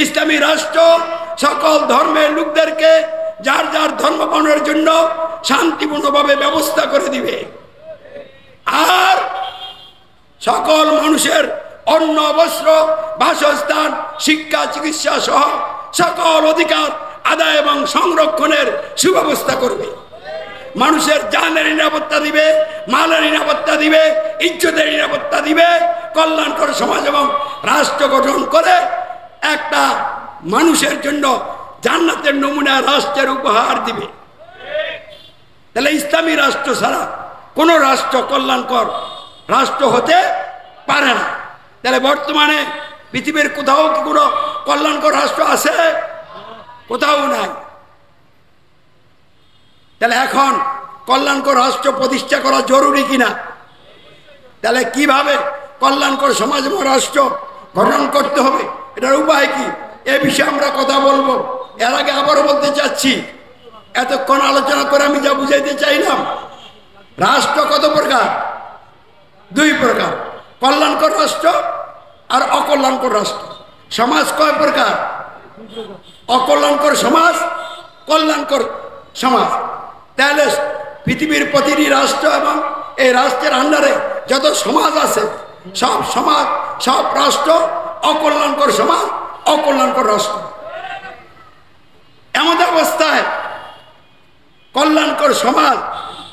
ইসলামী রাষ্ট্র সকল ধর্মের লোকদেরকে যার যার ধর্ম পালনের জন্য শান্তিপূর্ণভাবে ব্যবস্থা করে দিবে, আর সকল মানুষের অন্ন, বস্ত্র, বাসস্থান, শিক্ষা, চিকিৎসা সহ সকল অধিকার আদায় এবং সংরক্ষণের সুব্যবস্থা করবে। মানুষের জানের নিরাপত্তা দিবে, মালের নিরাপত্তা দিবে, ইজ্জতের নিরাপত্তা দিবে, কল্যাণকর সমাজ এবং রাষ্ট্র গঠন করে একটা মানুষের জন্য জান্নাতের নমুনা রাষ্ট্রের উপহার দিবে। তাহলে ইসলামী রাষ্ট্র ছাড়া কোনো রাষ্ট্র কল্যাণকর রাষ্ট্র হতে পারে না। তাহলে বর্তমানে পৃথিবীর কোথাও কি কোনো কল্যাণকর রাষ্ট্র আছে? কোথাও নাই। তাহলে এখন কল্যাণকর রাষ্ট্র প্রতিষ্ঠা করা জরুরি কিনা? তাহলে কিভাবে কল্যাণকর সমাজ এবং রাষ্ট্র গঠন করতে হবে, এটার উপায় কি, এ বিষয়ে আমরা কথা বলবো। এর আগে আবারও বলতে চাচ্ছি, এতক্ষণ আলোচনা করে আমি যা বুঝাইতে চাইলাম, রাষ্ট্র কত প্রকার? দুই প্রকার, কল্যাণকর রাষ্ট্র আর অকল্যাণকর রাষ্ট্র। সমাজ কয় প্রকার? অকল্যাণকর সমাজ, কল্যাণকর সমাজ। তাহলে পৃথিবীর প্রতিটি রাষ্ট্র এবং এই রাষ্ট্রের আন্ডারে যত সমাজ আছে, সব সমাজ, সব রাষ্ট্র অকল্যাণকর সমাজ, অকল্যাণকর রাষ্ট্র। এমন অবস্থায় কল্যাণকর সমাজ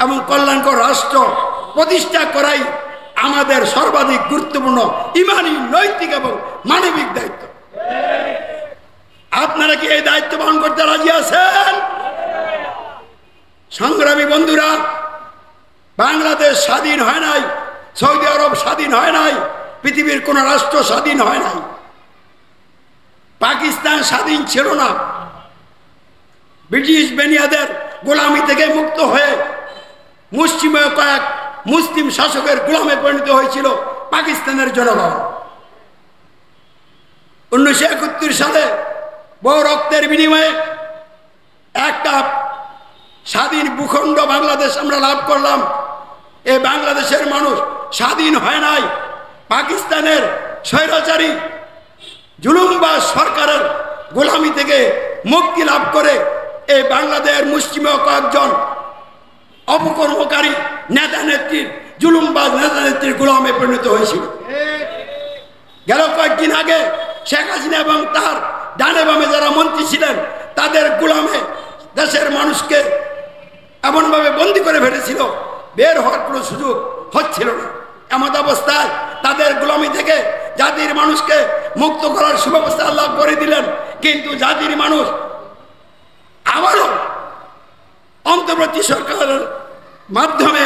এবং কল্যাণকর রাষ্ট্র প্রতিষ্ঠা করাই আমাদের সর্বাধিক গুরুত্বপূর্ণ ইমানি, নৈতিক এবং মানবিক দায়িত্ব। আপনারা কি এই দায়িত্ব পালন করতে রাজি আছেন? সংগ্রামী বন্ধুরা, বাংলাদেশ স্বাধীন হয় নাই, সৌদি আরব স্বাধীন হয় নাই, পৃথিবীর কোন রাষ্ট্র স্বাধীন হয় নাই, পাকিস্তান স্বাধীন ছিল না। ব্রিটিশ বেনিয়াদের গোলামি থেকে মুক্ত হয়ে মুসলিমীয় কয়েক মুসলিম শাসকের গোলামে পরিণত হয়েছিল পাকিস্তানের জনগণ। 1971 সালে বহু রক্তের বিনিময়ে একটা স্বাধীন ভূখণ্ড বাংলাদেশ আমরা লাভ করলাম। এই বাংলাদেশের মানুষ স্বাধীন হয় নাই, পাকিস্তানের স্বৈরাচারী জুলুমবাজ সরকারের গোলামি থেকে মুক্তি লাভ করে এই বাংলাদেশের মুসলিমীয় কয়েকজন অপকর্মকারী নেতা নেত্রীর, জুলুমবাজ নেতা নেত্রীর গোলামে পরিণত হয়েছিল। গেল কয়েকদিন আগে শেখ হাসিনা এবং তার ডানে বামে যারা মন্ত্রী ছিলেন তাদের গোলামে দেশের মানুষকে এমনভাবে বন্দী করে ফেলেছিল, বের হওয়ার কোনো সুযোগ হচ্ছিল না। এমন অবস্থায় তাদের গোলামি থেকে জাতির মানুষকে মুক্ত করার সুব্যবস্থা আল্লাহ করে দিলেন। কিন্তু জাতির মানুষ আবারও অন্তর্বর্তী সরকারের মাধ্যমে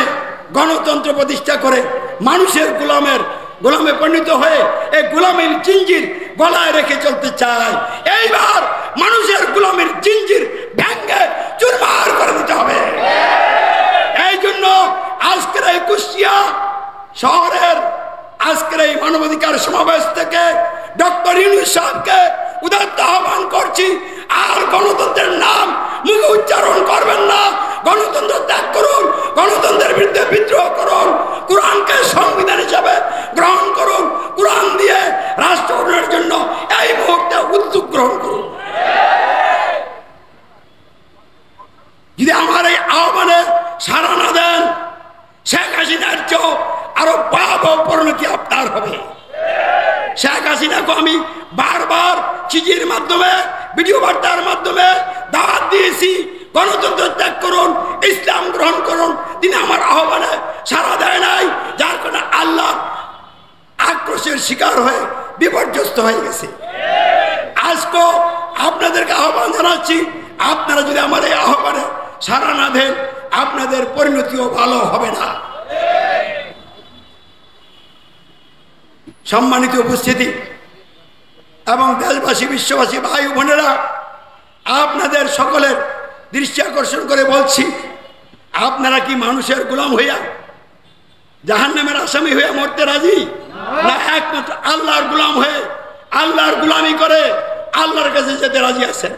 গণতন্ত্র প্রতিষ্ঠা করে মানুষের গোলামে পরিণত হয়ে এই গোলামির জিঞ্জির গলায় রেখে চলতে চায়। এইবার মানুষের গোলামির জিঞ্জির ভেঙে চুরমার করে দিতে হবে। এই জন্য আজকের এই কুষ্টিয়া শহরের আজকের এই মানবাধিকার সমাবেশ থেকে ডক্টর ইউনূস সাহেবকে উদাত্ত আহ্বান করছি, আর গণতন্ত্রের নাম মুখে উচ্চারণ করবেন না। গণতন্ত্র ত্যাগ করুন, গণতন্ত্রের বিরুদ্ধে বিদ্রোহ করুন, কোরআনকে সংবিধান হিসাবে গ্রহণ করুন, কোরআন দিয়ে রাষ্ট্র গঠনের জন্য এই মুহূর্তে উদ্যোগ গ্রহণ করুন। যদি আমার এই আহ্বানে সাড়া না দেন, শেখ হাসিনার চেয়েও আরো ভয়াবহ পরিণতি আপনার হবে। শেখ হাসিনাকে আমি বারবার চিঠির মাধ্যমে, ভিডিও বার্তার মাধ্যমে দাওয়াত দিয়েছি, গণতন্ত্র ত্যাগ করুন, ইসলাম গ্রহণ করুন। তিনি আমার আহ্বানে সাড়া দেয় নাই, যার কারণে আল্লাহ আক্রোশের শিকার হয়ে বিপর্যস্ত হয়ে গেছে। আজকে আপনাদেরকে আহ্বান জানাচ্ছি, আপনারা যদি আমার এই আহ্বানে সাড়া না দেন, আপনাদের পরিণতিও ভালো হবে না। সম্মানিত উপস্থিতি এবং দেশবাসী, বিশ্ববাসী ভাই বোনেরা, আপনাদের সকলের দৃষ্টি আকর্ষণ করে বলছি, আপনারা কি মানুষের গোলাম হইয়া জাহান্নামের আসামি হয়ে মরতে রাজি না একমাত্র আল্লাহর গোলাম হয়ে আল্লাহর গোলামি করে আল্লাহর কাছে যেতে রাজি আছেন?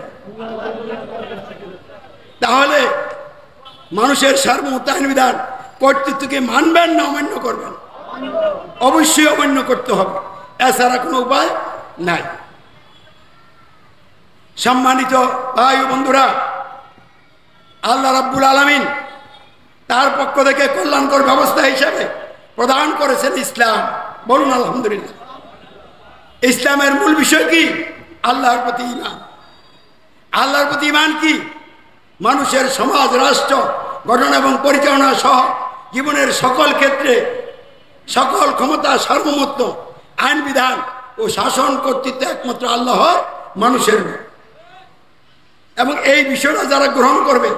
তাহলে মানুষের সার্বভৌমত্ব আইন বিধান কর্তৃত্বকে মানবেন না অমান্য করবেন? অবশ্যই অমান্য করতে হবে, এছাড়া কোনো উপায় নাই। সম্মানিত ভাই ও বন্ধুরা, আল্লাহ রাব্বুল আলামিন তার পক্ষ থেকে কল্যাণকর ব্যবস্থা হিসেবে প্রদান করেছেন ইসলাম। বলুন আলহামদুলিল্লাহ। ইসলামের মূল বিষয় কি? আল্লাহর প্রতি ঈমান। আল্লাহর প্রতি ঈমান কি? মানুষের সমাজ রাষ্ট্র গঠন এবং পরিচালনা সহ জীবনের সকল ক্ষেত্রে সকল ক্ষমতা সার্বভৌমত্ব আইন বিধান ও শাসন কর্তৃত্ব একমাত্র আল্লাহর, মানুষের নয়। এবং এই বিষয়টা যারা গ্রহণ করবে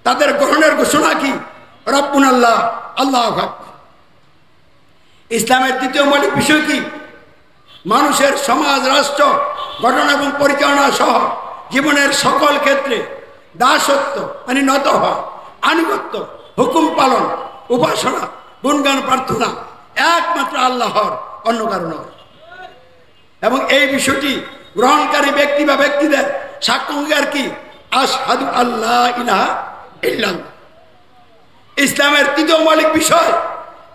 তাদের গ্রহণের ঘোষণা কি? রব্বুনা আল্লাহ, আল্লাহু আকবার। ইসলামের দ্বিতীয় মৌলিক বিষয় কি? মানুষের সমাজ রাষ্ট্র গঠন এবং পরিচালনা সহ জীবনের সকল ক্ষেত্রে দাসত্ব মানে নত হওয়া, আনুগত্য, হুকুম পালন, উপাসনা, গুণগান প্রার্থনা একমাত্র আল্লাহর, অন্য কারণ নয়। এবং এই বিষয়টি গ্রহণকারী ব্যক্তি বা ব্যক্তিদের সাক্ষ্য অঙ্গীকার কি? আশহাদু আল্লা ইলাহা ইল্লাল্লাহ। ইসলামের তৃতীয় মৌলিক বিষয়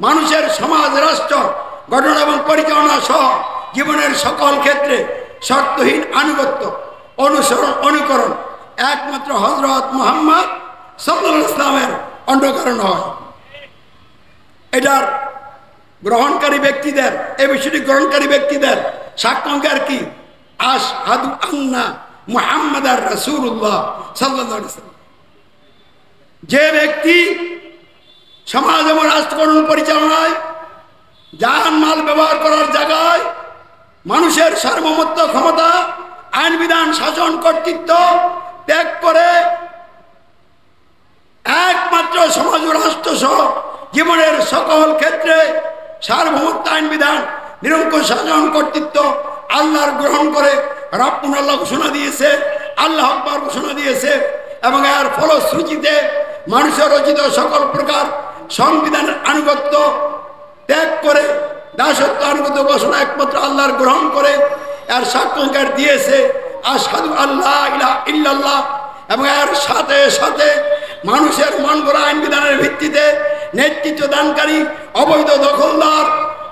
মানুষের সমাজ রাষ্ট্র গঠন এবং পরিচালনা সহ জীবনের সকল ক্ষেত্রে শর্তহীন আনুগত্য, অনুসরণ, অনুকরণ একমাত্র হযরত মুহাম্মদ সাল্লাল্লাহু আলাইহি ওয়াসাল্লামের, অন্য কারণ হয়। এটার গ্রহণকারী ব্যক্তিদের, এই বিষয়টি গ্রহণকারী ব্যক্তিদের সাক্ষ্য অঙ্গীকার কি? আশহাদু আন্না মুহাম্মাদার রাসূলুল্লাহ সাল্লাল্লাহু আলাইহি ওয়াসাল্লাম। যে ব্যক্তি সমাজ এবং রাষ্ট্রগঠন পরিচালনায় জান মাল ব্যবহার করার জায়গায় মানুষের সার্বভৌমত্ব ক্ষমতা আইন বিধান শাসন কর্তৃত্ব ত্যাগ করে একমাত্র সমাজ ও রাষ্ট্র সহ জীবনের সকল ক্ষেত্রে সার্বভৌমত্ব আইন বিধান নিরঙ্কুশ শাসন কর্তৃত্ব আল্লাহর গ্রহণ করে রব্বুনা আল্লাহ ঘোষণা দিয়েছে, আল্লাহ আকবার ঘোষণা দিয়েছে, এবং এর ফলশ্রুতিতে মানুষের রচিত সকল প্রকার সংবিধানের আনুগত্য ত্যাগ করে দাসত্ব আনুগত্য ঘোষণা একমাত্র আল্লাহর গ্রহণ করে এর সাক্ষ্য দিয়েছে আশহাদু আল্লা ইলাহা ইল্লাল্লাহ। এবং এর সাথে সাথে মানুষের মন গড়া আইন বিধানের ভিত্তিতে নেতৃত্ব দানকারী অবৈধ দখলদার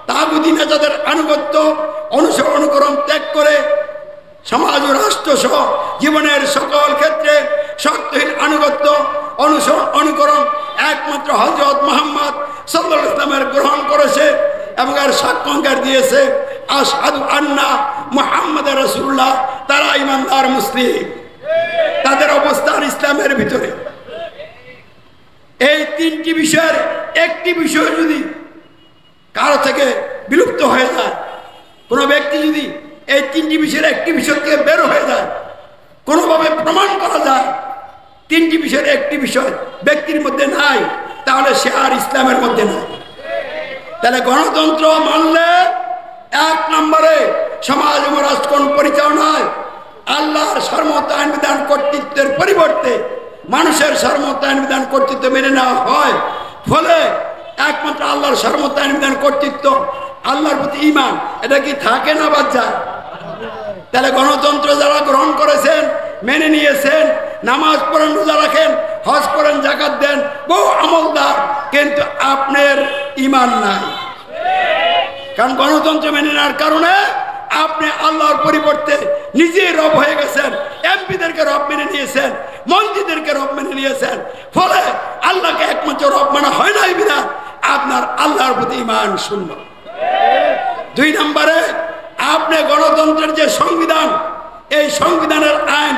তাগুতি নেতাদের আনুগত্য অনুসরণ অনুকরণ ত্যাগ করে সমাজ ও রাষ্ট্র সহ জীবনের সকল ক্ষেত্রে শর্তহীন আনুগত্য অনুসরণ অনুকরণ একমাত্র হযরত মুহাম্মদ সাল্লাল্লাহু আলাইহি ওয়াসাল্লামের গ্রহণ করেছে এবং এর সাক্ষ্য দিয়েছে আশহাদু আন্না মুহাম্মাদার রাসূলুল্লাহ। তারা ঈমানদার মুসলিম, তাদের অবস্থান ইসলামের ভিতরে। এই তিনটি বিষয়ের একটি বিষয় যদি কারো থেকে বিলুপ্ত হয়ে যায়, কোনো ব্যক্তি যদি এই তিনটি বিষয়ের একটি বিষয় থেকে বের হয়ে যায়, কোনোভাবে প্রমাণ করা যায় তিনটি বিষয়ের একটি বিষয় ব্যক্তির মধ্যে নাই, তাহলে সে আর ইসলামের মধ্যে নাই। তাহলে গণতন্ত্র মানলে এক নম্বরে সমাজ এবং রাষ্ট্রগণ পরিচালনায় আল্লাহর সার্বভৌমত্ব আইন বিধান কর্তৃত্বের পরিবর্তে মানুষের সার্বভৌমত্ব আইন বিধান কর্তৃত্ব মেনে নেওয়া হয়, ফলে একমাত্র আল্লাহর সার্বভৌমত্ব আইন বিধান কর্তৃত্ব আল্লাহর প্রতি ঈমান, এটা কি থাকে না বাদ যায়? তাহলে গণতন্ত্র যারা গ্রহণ করেছেন, মেনে নিয়েছেন, নামাজ পড়েন, রোজা রাখেন, হজ করেন, জাকাত দেন, বহু আমলদার, কিন্তু আপনার ঈমান নাই। কারণ গণতন্ত্র মেনে নেওয়ার কারণে আপনি আল্লাহর পরিবর্তে নিজেই রব হয়ে গেছেন, এমপিদেরকে রব মেনে নিয়েছেন, মন্ত্রীদেরকে রব মেনে নিয়েছেন, ফলে আল্লাহকে একমাত্র রব মানা হয় নাই বিনা আপনার আল্লাহর প্রতি ঈমান শূন্য। দুই নম্বরে আপনি গণতন্ত্রের যে সংবিধান, এই সংবিধানের আইন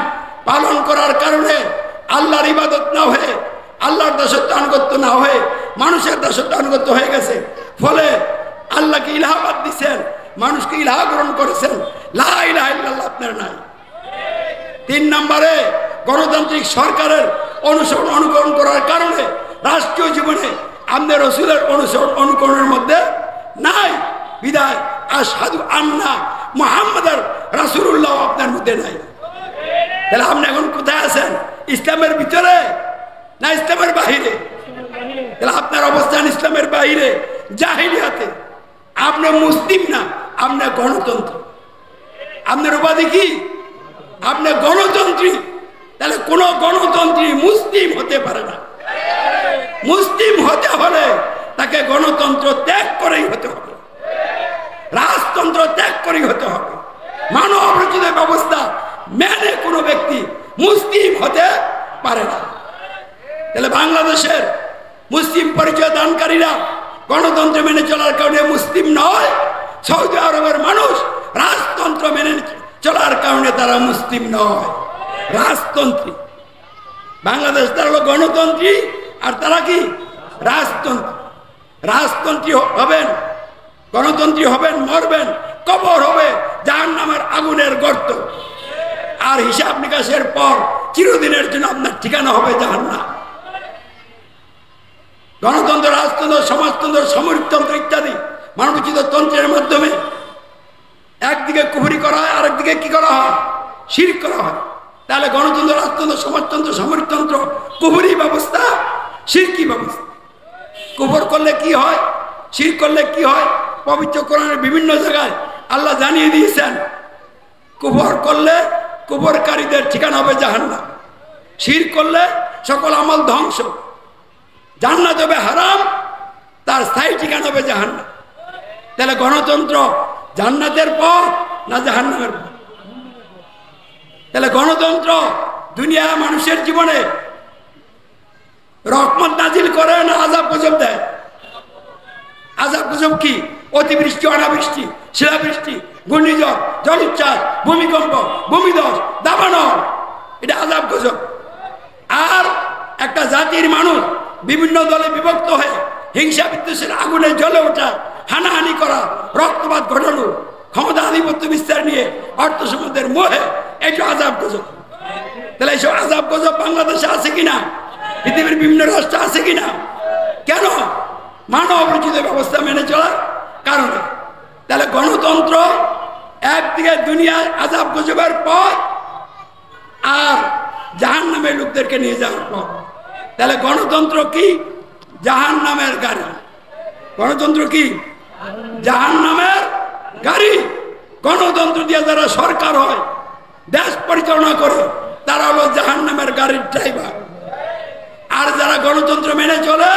পালন করার কারণে আল্লাহর ইবাদত না হয়ে, আল্লাহর দাসত্ব আনুগত্য না হয়ে মানুষের দাসত্ব আনুগত্য হয়ে গেছে, ফলে আল্লাহকে ইলাহ বাদ দিচ্ছেন, মানুষকে ইলাহ গ্রহণ করেছেন, লা ইলাহা ইল্লাল্লাহ আপনার নাই। তিন নম্বরে গণতান্ত্রিক সরকারের অনুসরণ অনুকরণ করার কারণে রাষ্ট্রীয় জীবনে আমাদের রাসূলের অনুসরণ অনুকরণের মধ্যে নাই, বিদায় আশহাদু আন্না মুহাম্মাদার রাসূলুল্লাহ আপনার মধ্যে নাই। তাহলে আপনি এখন কোথায় আছেন? ইসলামের ভিতরে না ইসলামের বাহিরে? তাহলে আপনার অবস্থান ইসলামের বাইরে জাহিলিয়াতে আপনি মুসলিম না, আপনি গণতন্ত্র। আপনার উপাধি কি? আপনি গণতন্ত্রী। তাহলে কোন গণতন্ত্রী মুসলিম হতে পারে না। মুসলিম হতে হলে তাকে গণতন্ত্র ত্যাগ করেই হতে হবে, রাজতন্ত্র ত্যাগ করেই হতে হবে। মানব রচিত ব্যবস্থা মেনে কোনো ব্যক্তি মুসলিম হতে পারে না। তাহলে বাংলাদেশের মুসলিম পরিচয় দানকারীরা গণতন্ত্র মেনে চলার কারণে মুসলিম নয়, সৌদি আরবের মানুষ রাজতন্ত্র মেনে চলার কারণে তারা মুসলিম নয়, রাজতন্ত্রী। বাংলাদেশ তারা হলো গণতন্ত্রী আর তারা কি রাজতন্ত্রী। রাজতন্ত্রী হবেন, গণতন্ত্রী হবেন, মরবেন, কবর হবে জাহান্নামের আগুনের গর্ত। আর হিসাব নিকাশের পর চিরদিনের জন্য আপনার ঠিকানা হবে জাহান্নাম। গণতন্ত্র, রাজতন্ত্র, সমাজতন্ত্র, সামরিকতন্ত্র ইত্যাদি মানবোচিত তন্ত্রের মাধ্যমে একদিকে কুফরি করা হয়, আরেকদিকে কি করা হয়? শিরক করা হয়। তাহলে গণতন্ত্র, রাজতন্ত্র, সমাজতন্ত্র, সামরিকতন্ত্র কুফরি ব্যবস্থা, শিরকি ব্যবস্থা। কুফর করলে কি হয়, শিরক করলে কি হয়? পবিত্র কোরআনের বিভিন্ন জায়গায় আল্লাহ জানিয়ে দিয়েছেন কুফর করলে কুফরকারীদের ঠিকানা হবে জাহান্নাম, শিরক করলে সকল আমল ধ্বংস, জান্নাত হবে হারাম, তার স্থায়ী ঠিকানা হবে জাহান্নাম। তাহলে গণতন্ত্র জান্নাতের পথ না জাহান্নামের পথ? তাহলে গণতন্ত্র দুনিয়া মানুষের জীবনে রহমত নাজিল করে না আযাব গজব দেয়? আযাব গজব কি? অতিবৃষ্টি, অনাবৃষ্টি, শিলাবৃষ্টি, ঘূর্ণিঝড়, জলোচ্ছ্বাস, ভূমিকম্প, ভূমিধস, দাবানল, এটা আযাব গজব। আর একটা জাতির মানুষ বিভিন্ন দলে বিভক্ত হয়ে হিংসা বিদ্বেষের আগুনে জ্বলে ওঠা, হানাহানি করা, রক্তপাত ঘটানো, ক্ষমতা আধিপত্য বিস্তার নিয়ে অর্থ সম্পদের মোহে, এটা আযাব গজব। তাহলে এইসব আযাব গজব বাংলাদেশে আছে কিনা, পৃথিবীর বিভিন্ন রাষ্ট্রে আছে কিনা? কেন? মানব রচিত ব্যবস্থা মেনে চলার কারণে। তাহলে গণতন্ত্র একদিকে দুনিয়ার আযাব গজবের পথ আর জাহান্নামের লোকদেরকে নিয়ে যাওয়ার পথ। তাহলে গণতন্ত্র কি? জাহান্নামের গাড়ি। গণতন্ত্র কি? জাহান্নামের গাড়ি। গণতন্ত্র দিয়ে যারা সরকার হয়, দেশ পরিচালনা করে, তারা হলো জাহান্নামের গাড়ির ড্রাইভার। আর যারা গণতন্ত্র মেনে চলে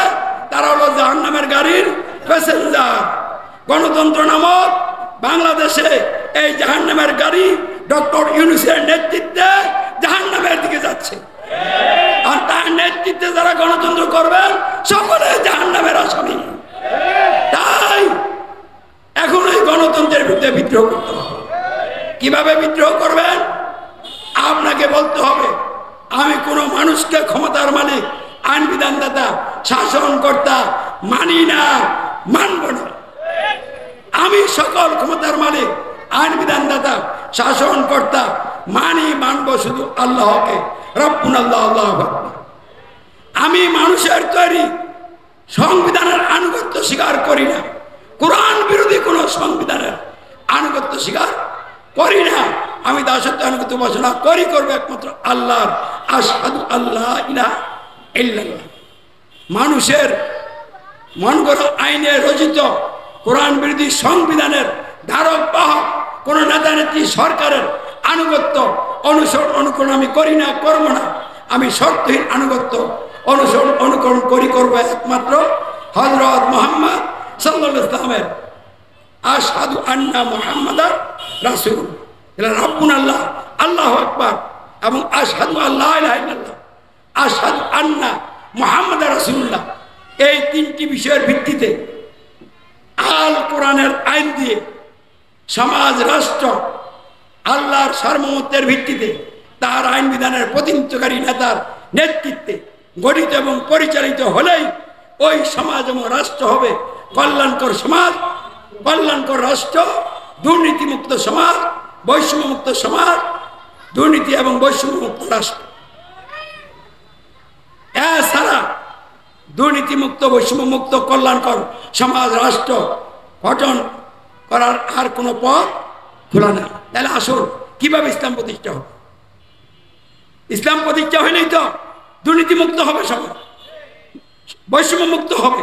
তারা হলো জাহান্নামের গাড়ির প্যাসেঞ্জার। গণতন্ত্র নামক বাংলাদেশে এই জাহান্নামের গাড়ি ডক্টর ইউনূসের নেতৃত্বে জাহান্নামের দিকে যাচ্ছে। আর তার নেতৃত্বে যারা গণতন্ত্র করবেন সকলে জাহান্নামের আসামি। তাই এখন এই গণতন্ত্রের বিরুদ্ধে বিদ্রোহ করতে হবে। কিভাবে বিদ্রোহ করবেন? আপনাকে বলতে হবে আমি কোনো মানুষকে ক্ষমতার মালিক, আইন বিধানদাতা, শাসনকর্তা মানি না, মানব না। আমি সকল ক্ষমতার মালিক, আইন বিধানদাতা, শাসনকর্তা মানি, মানব শুধু আল্লাহকে, রব্বুনা আল্লাহ, আল্লাহু আকবার। আমি মানুষের তৈরি সংবিধানের আনুগত্য স্বীকার করি না, কোরআন বিরোধী কোন সংবিধানের আনুগত্য স্বীকার করি না। আমি দাসত্ব আনুগত্য ঘোষণা করি, করবো একমাত্র আল্লাহর। আশহাদু আল্লা ইলাহা ইল্লাল্লাহ। মানুষের মন গড়া আইনে রচিত কোরআন বিরোধী সংবিধানের ধারক বাহক কোন নেতা নেত্রী সরকারের আনুগত্য অনুসরণ অনুকরণ আমি করি না, করবো না। আমি শর্তহীন আনুগত্য অনুসরণ অনুকরণ করি, করবো একমাত্র হযরত মুহাম্মদ সাল্লাল্লাহু আলাইহি ওয়াসাল্লামের। আশহাদু আন্না মুহাম্মাদার রাসূল, রব্বুনা আল্লাহ, আল্লাহু আকবার, এবং আশহাদু আল্লা ইলাহা ইল্লাল্লাহ, আশহাদু আন্না মুহাম্মাদার রাসূলুল্লাহ। এই তিনটি বিষয়ের ভিত্তিতে আল কোরআনের আইন দিয়ে সমাজ, রাষ্ট্র আল্লাহর সার্বভৌমত্বের ভিত্তিতে তার আইন বিধানের প্রতিনিধিত্বকারী নেতার নেতৃত্বে গঠিত এবং পরিচালিত হলেই ওই সমাজ এবং রাষ্ট্র হবে কল্যাণকর সমাজ, কল্যাণকর রাষ্ট্র, দুর্নীতিমুক্ত সমাজ, বৈষম্যমুক্ত সমাজ, দুর্নীতি এবং বৈষম্যমুক্ত রাষ্ট্র। এছাড়া দুর্নীতিমুক্ত, বৈষম্যমুক্ত, কল্যাণকর সমাজ, রাষ্ট্র গঠন করার আর কোনো পথ খোলা নেই। তাহলে আসল কিভাবে ইসলাম প্রতিষ্ঠা হবে? ইসলাম প্রতিষ্ঠা হয়নি তো দুর্নীতিমুক্ত হবে সমাজ, বৈষম্যমুক্ত হবে,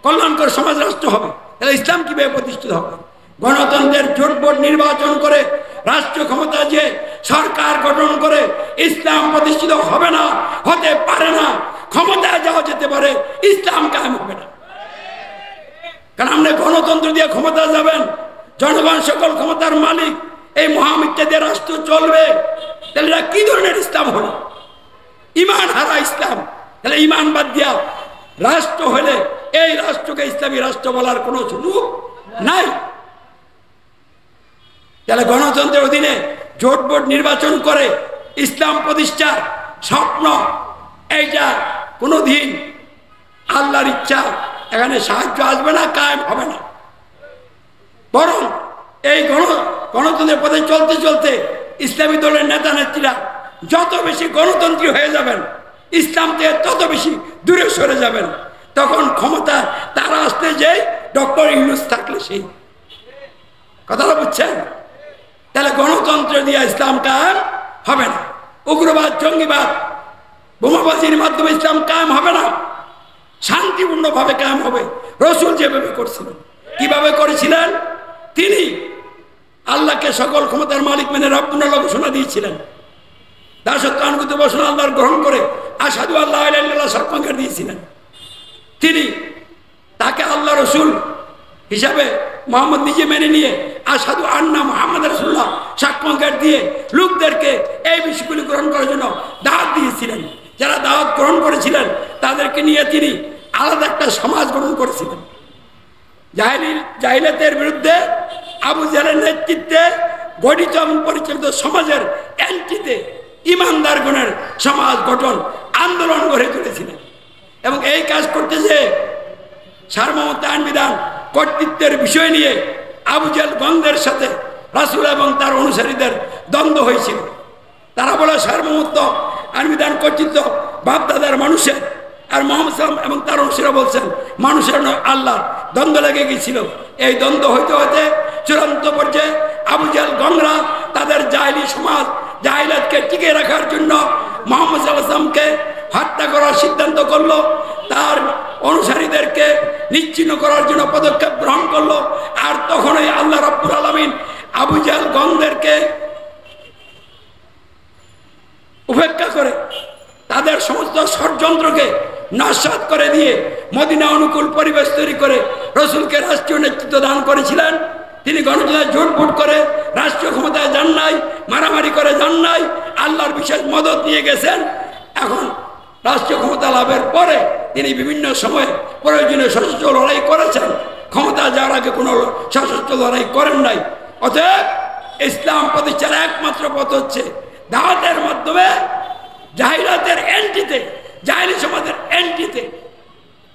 কল্যাণকর সমাজ রাষ্ট্র হবে, তাহলে ইসলাম কিভাবে প্রতিষ্ঠিত হবে? গণতন্ত্রের জোটবোর্ড নির্বাচন করে রাষ্ট্র ক্ষমতা যে সরকার গঠন করে ইসলাম প্রতিষ্ঠিত হবে না, হতে পারে না। ক্ষমতায় যাওয়া যেতে পারে, ইসলাম কায়েম হবে না। কারণ আপনি গণতন্ত্র দিয়ে ক্ষমতা যাবেন, জনগণ সকল ক্ষমতার মালিক, এই মহামিথ্যা দিয়ে রাষ্ট্র চলবে, তাহলে এটা কি ধরনের ইসলাম হলো? ইমান হারা ইসলাম। তাহলে ইমান বাদ দিয়া রাষ্ট্র হলে এই রাষ্ট্রকে ইসলামী রাষ্ট্র বলার কোনো সুযোগ নাই। তাহলে গণতন্ত্রের অধীনে জোট বোর্ড নির্বাচন করে ইসলাম প্রতিষ্ঠার স্বপ্ন, এইটা কোনোদিন আল্লাহর ইচ্ছা এখানে সাহায্য আসবে না, কায়েম হবে না। বরং এই গণতন্ত্রের পথে চলতে চলতে ইসলামী দলের নেতা নেত্রীরা যত বেশি গণতন্ত্রী হয়ে যাবেন, ইসলাম থেকে তত বেশি দূরে সরে যাবেন। তখন ক্ষমতা তারা আসতে যেই ডক্টর ইউনূস থাকলে সেই কথাটা বুঝছেন? তাহলে গণতন্ত্র দিয়ে ইসলাম কায়েম হবে না। উগ্রবাদ, জঙ্গিবাদ, বোমাবাজির মাধ্যমে ইসলাম কায়েম হবে না। শান্তিপূর্ণভাবে কায়েম হবে। রসুল যেভাবে করছিলেন, কিভাবে করেছিলেন? তিনি আল্লাহকে সকল ক্ষমতার মালিক মেনে রব্বুনা ঘোষণা দিয়েছিলেন। দাসত্ব আনুগত্য বসনা আল্লাহর গ্রহণ করে আশহাদু আল্লা ইলাহা ইল্লাল্লাহ সাক্ষ্য দিয়েছিলেন। তিনি তাকে আল্লাহ রসুল হিসাবে মোহাম্মদ নিজে মেনে নিয়ে আশহাদু আন্না মুহাম্মাদ রাসূলুল্লাহ সাক্ষ্য দিয়ে লোকদেরকে এই বিষয়গুলি গ্রহণ করার জন্য দাওয়াত দিয়েছিলেন। যারা দাওয়াত গ্রহণ করেছিলেন তাদেরকে নিয়ে তিনি আলাদা একটা সমাজ গঠন করেছিলেন। জাহিলিয়াতের বিরুদ্ধে আবু জাহেলের নেতৃত্বে গঠিত এবং পরিচালিত সমাজের অ্যান্টিতে ইমানদারগণের সমাজ গঠন আন্দোলন গড়ে তুলেছিলেন। এবং এই কাজ করতে যে সার্বভৌমত্ব আইন বিধান কর্তৃত্বের বিষয় নিয়ে আবু জাহেল গণদের সাথে রাসূল এবং তার অনুসারীদের দ্বন্দ্ব হয়েছিল। তারা বলে সার্বভৌমত্ব আইন বিধান কর্তৃত্ব বাপদাদার মানুষের, আর মুহাম্মদ সাল্লাল্লাহু আলাইহি ওয়াসাল্লাম এবং তার অনুসারীরা বলছেন মানুষের নয় আল্লাহর। দ্বন্দ্ব লেগে গিয়েছিল। এই দ্বন্দ্ব হইতে হইতে চূড়ান্ত পর্যায়ে আবু জাহেল গণরা তাদের জাহেলি সমাজ জাহিলিয়াতকে টিকে রাখার জন্য মুহাম্মদ সাল্লাল্লাহু আলাইহি ওয়াসাল্লামকে হত্যা করার সিদ্ধান্ত করলো। তার অনুসারীদেরকে নিশ্চিহ্ন করার জন্য পদক্ষেপ গ্রহণ করলো। আর তখনই আল্লাহ রাব্বুল আলামিন আবু জাহেল গণদেরকে উপেক্ষা করে তাদের সমস্ত ষড়যন্ত্রকে নস্যাৎ করে দিয়ে মদিনা অনুকূল পরিবেশ তৈরি করে রসুলকে রাষ্ট্রীয় নেতৃত্ব দান করেছিলেন। তিনি গণতন্ত্রে জোটফুট করে রাষ্ট্রীয় ক্ষমতায় যান নাই, মারামারি করে যান নাই, আল্লাহর বিশেষ মদত নিয়ে গেছেন। এখন রাষ্ট্রীয় ক্ষমতা লাভের পরে তিনি বিভিন্ন সময়ে প্রয়োজনীয় সশস্ত্র লড়াই করেছেন। ক্ষমতা যাওয়ার আগে কোনো সশস্ত্র লড়াই করেন নাই। অতএব ইসলাম প্রতিষ্ঠার একমাত্র পথ হচ্ছে দাওয়াতের মাধ্যমে জাহিলিয়াতের এন্টিতে, জাহিলি সমাজের এন্টিতে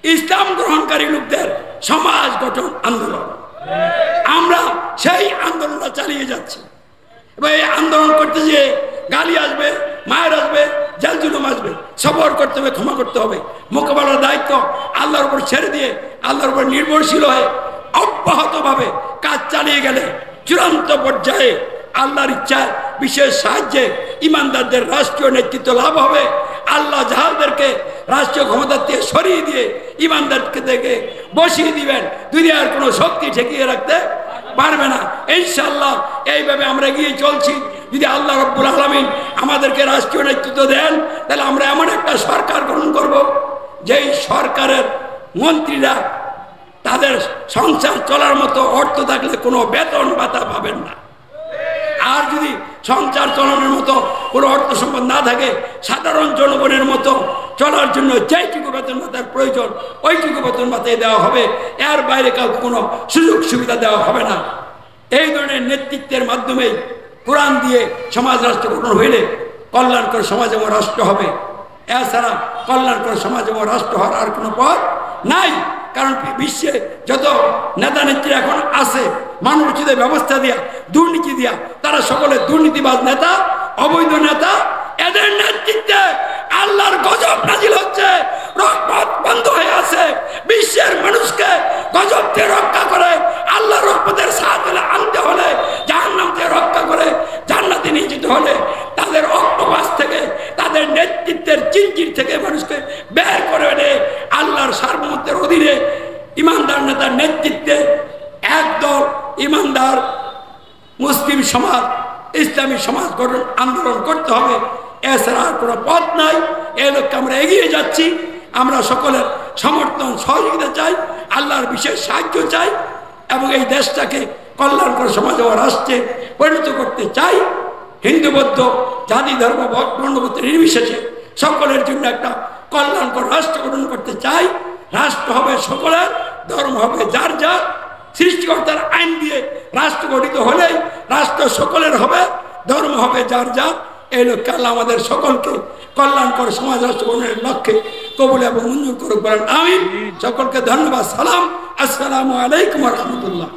ইসলাম গ্রহণকারী লোকদের সমাজ গঠন আন্দোলন। আমরা সেই আন্দোলনটা চালিয়ে যাচ্ছি। এবং এই আন্দোলন করতে গিয়ে গালি আসবে, মায়ের আসবে, জেল জুলুম আসবে, সবর করতে হবে, ক্ষমা করতে হবে। মোকাবেলার দায়িত্ব আল্লাহর উপর ছেড়ে দিয়ে আল্লাহর উপর নির্ভরশীল হয়ে অব্যাহতভাবে কাজ চালিয়ে গেলে চূড়ান্ত পর্যায়ে আল্লাহর ইচ্ছায় বিশেষ সাহায্যে ইমানদারদের রাষ্ট্রীয় নেতৃত্ব লাভ হবে। আল্লাহ জাহালদেরকে রাষ্ট্রীয় ক্ষমতা থেকে সরিয়ে দিয়ে ইমানদারকে থেকে বসিয়ে দিবেন। দুনিয়ার কোনো শক্তি ঠেকিয়ে রাখতে পারবে না। ইনশাআল্লাহ এইভাবে আমরা এগিয়ে চলছি। যদি আল্লাহ রাব্বুল আলামিন আমাদেরকে রাষ্ট্রীয় নেতৃত্ব দেন, তাহলে আমরা এমন একটা সরকার গঠন করব যেই সরকারের মন্ত্রীরা তাদের সংসার চলার মতো অর্থ থাকলে কোনো বেতন ভাতা পাবেন না। আর যদি সংসার চালানোর মতো কোনো অর্থ সম্পদ না থাকে, সাধারণ জনগণের মতো চলার জন্য যেইটুকু বেতন ভাতার প্রয়োজন ওইটুকু বেতন ভাতায় দেওয়া হবে। এর বাইরে কাউকে কোনো সুযোগ সুবিধা দেওয়া হবে না। এই ধরনের নেতৃত্বের মাধ্যমে কোরআন দিয়ে সমাজ রাষ্ট্র গঠন হইলে কল্যাণকর সমাজ এবং রাষ্ট্র হবে। এছাড়া কল্যাণকর সমাজ এবং রাষ্ট্র হওয়ার আর কোনো পথ নাই। কারণ বিশ্বে যত নেতা নেত্রী এখন আছে মানবরচিত ব্যবস্থা দিয়া, দুর্নীতি দিয়া, তারা সকলে দুর্নীতিবাজ নেতা, অবৈধ নেতা। এদের নেতৃত্বে আল্লাহর গজব নাজিল হচ্ছে, রহমত বন্ধ হয়ে আছে। বিশ্বের মানুষকে গজব থেকে রক্ষা করে আল্লাহর রহমতের সাহায্যে আনতে হলে, জাহান্নাম থেকে রক্ষা করে জান্নাতে নিয়ে যেতে হলে তাদের অক্টোপাস থেকে, তাদের নেতৃত্বের চিনচির থেকে মানুষকে বের করে এনে আল্লাহর সার্বভৌমত্বের অধীনে মুসলিম সমাজ ইসলামী সমাজ গঠন আন্দোলন করতে হবে, এছাড়া আর কোনো পথ নাই। এই লক্ষ্যে আমরা এগিয়ে যাচ্ছি। আমরা সকলের সমর্থন সহযোগিতা চাই, আল্লাহর বিশেষ সাহায্য চাই এবং এই দেশটাকে কল্যাণকর সমাজ ও রাষ্ট্রে পরিণত করতে চাই। হিন্দু বৌদ্ধ জাতি ধর্ম বর্ণগোত্র নির্বিশেষে সকলের জন্য একটা কল্যাণকর রাষ্ট্র গঠন করতে চাই। রাষ্ট্র হবে সকলের, ধর্ম হবে যার যার। সৃষ্টিকর্তার আইন দিয়ে রাষ্ট্র গঠিত হলেই রাষ্ট্র সকলের হবে, ধর্ম হবে যার যার। এই লক্ষ্যে আল্লাহ আমাদের সকলকে কল্যাণকর সমাজ রাষ্ট্র গঠনের লক্ষ্যে কবুল এবং মঞ্জুর করুক বলেন আমিন। সকলকে ধন্যবাদ। সালাম। আসসালামু আলাইকুম ওয়া রাহমাতুল্লাহ।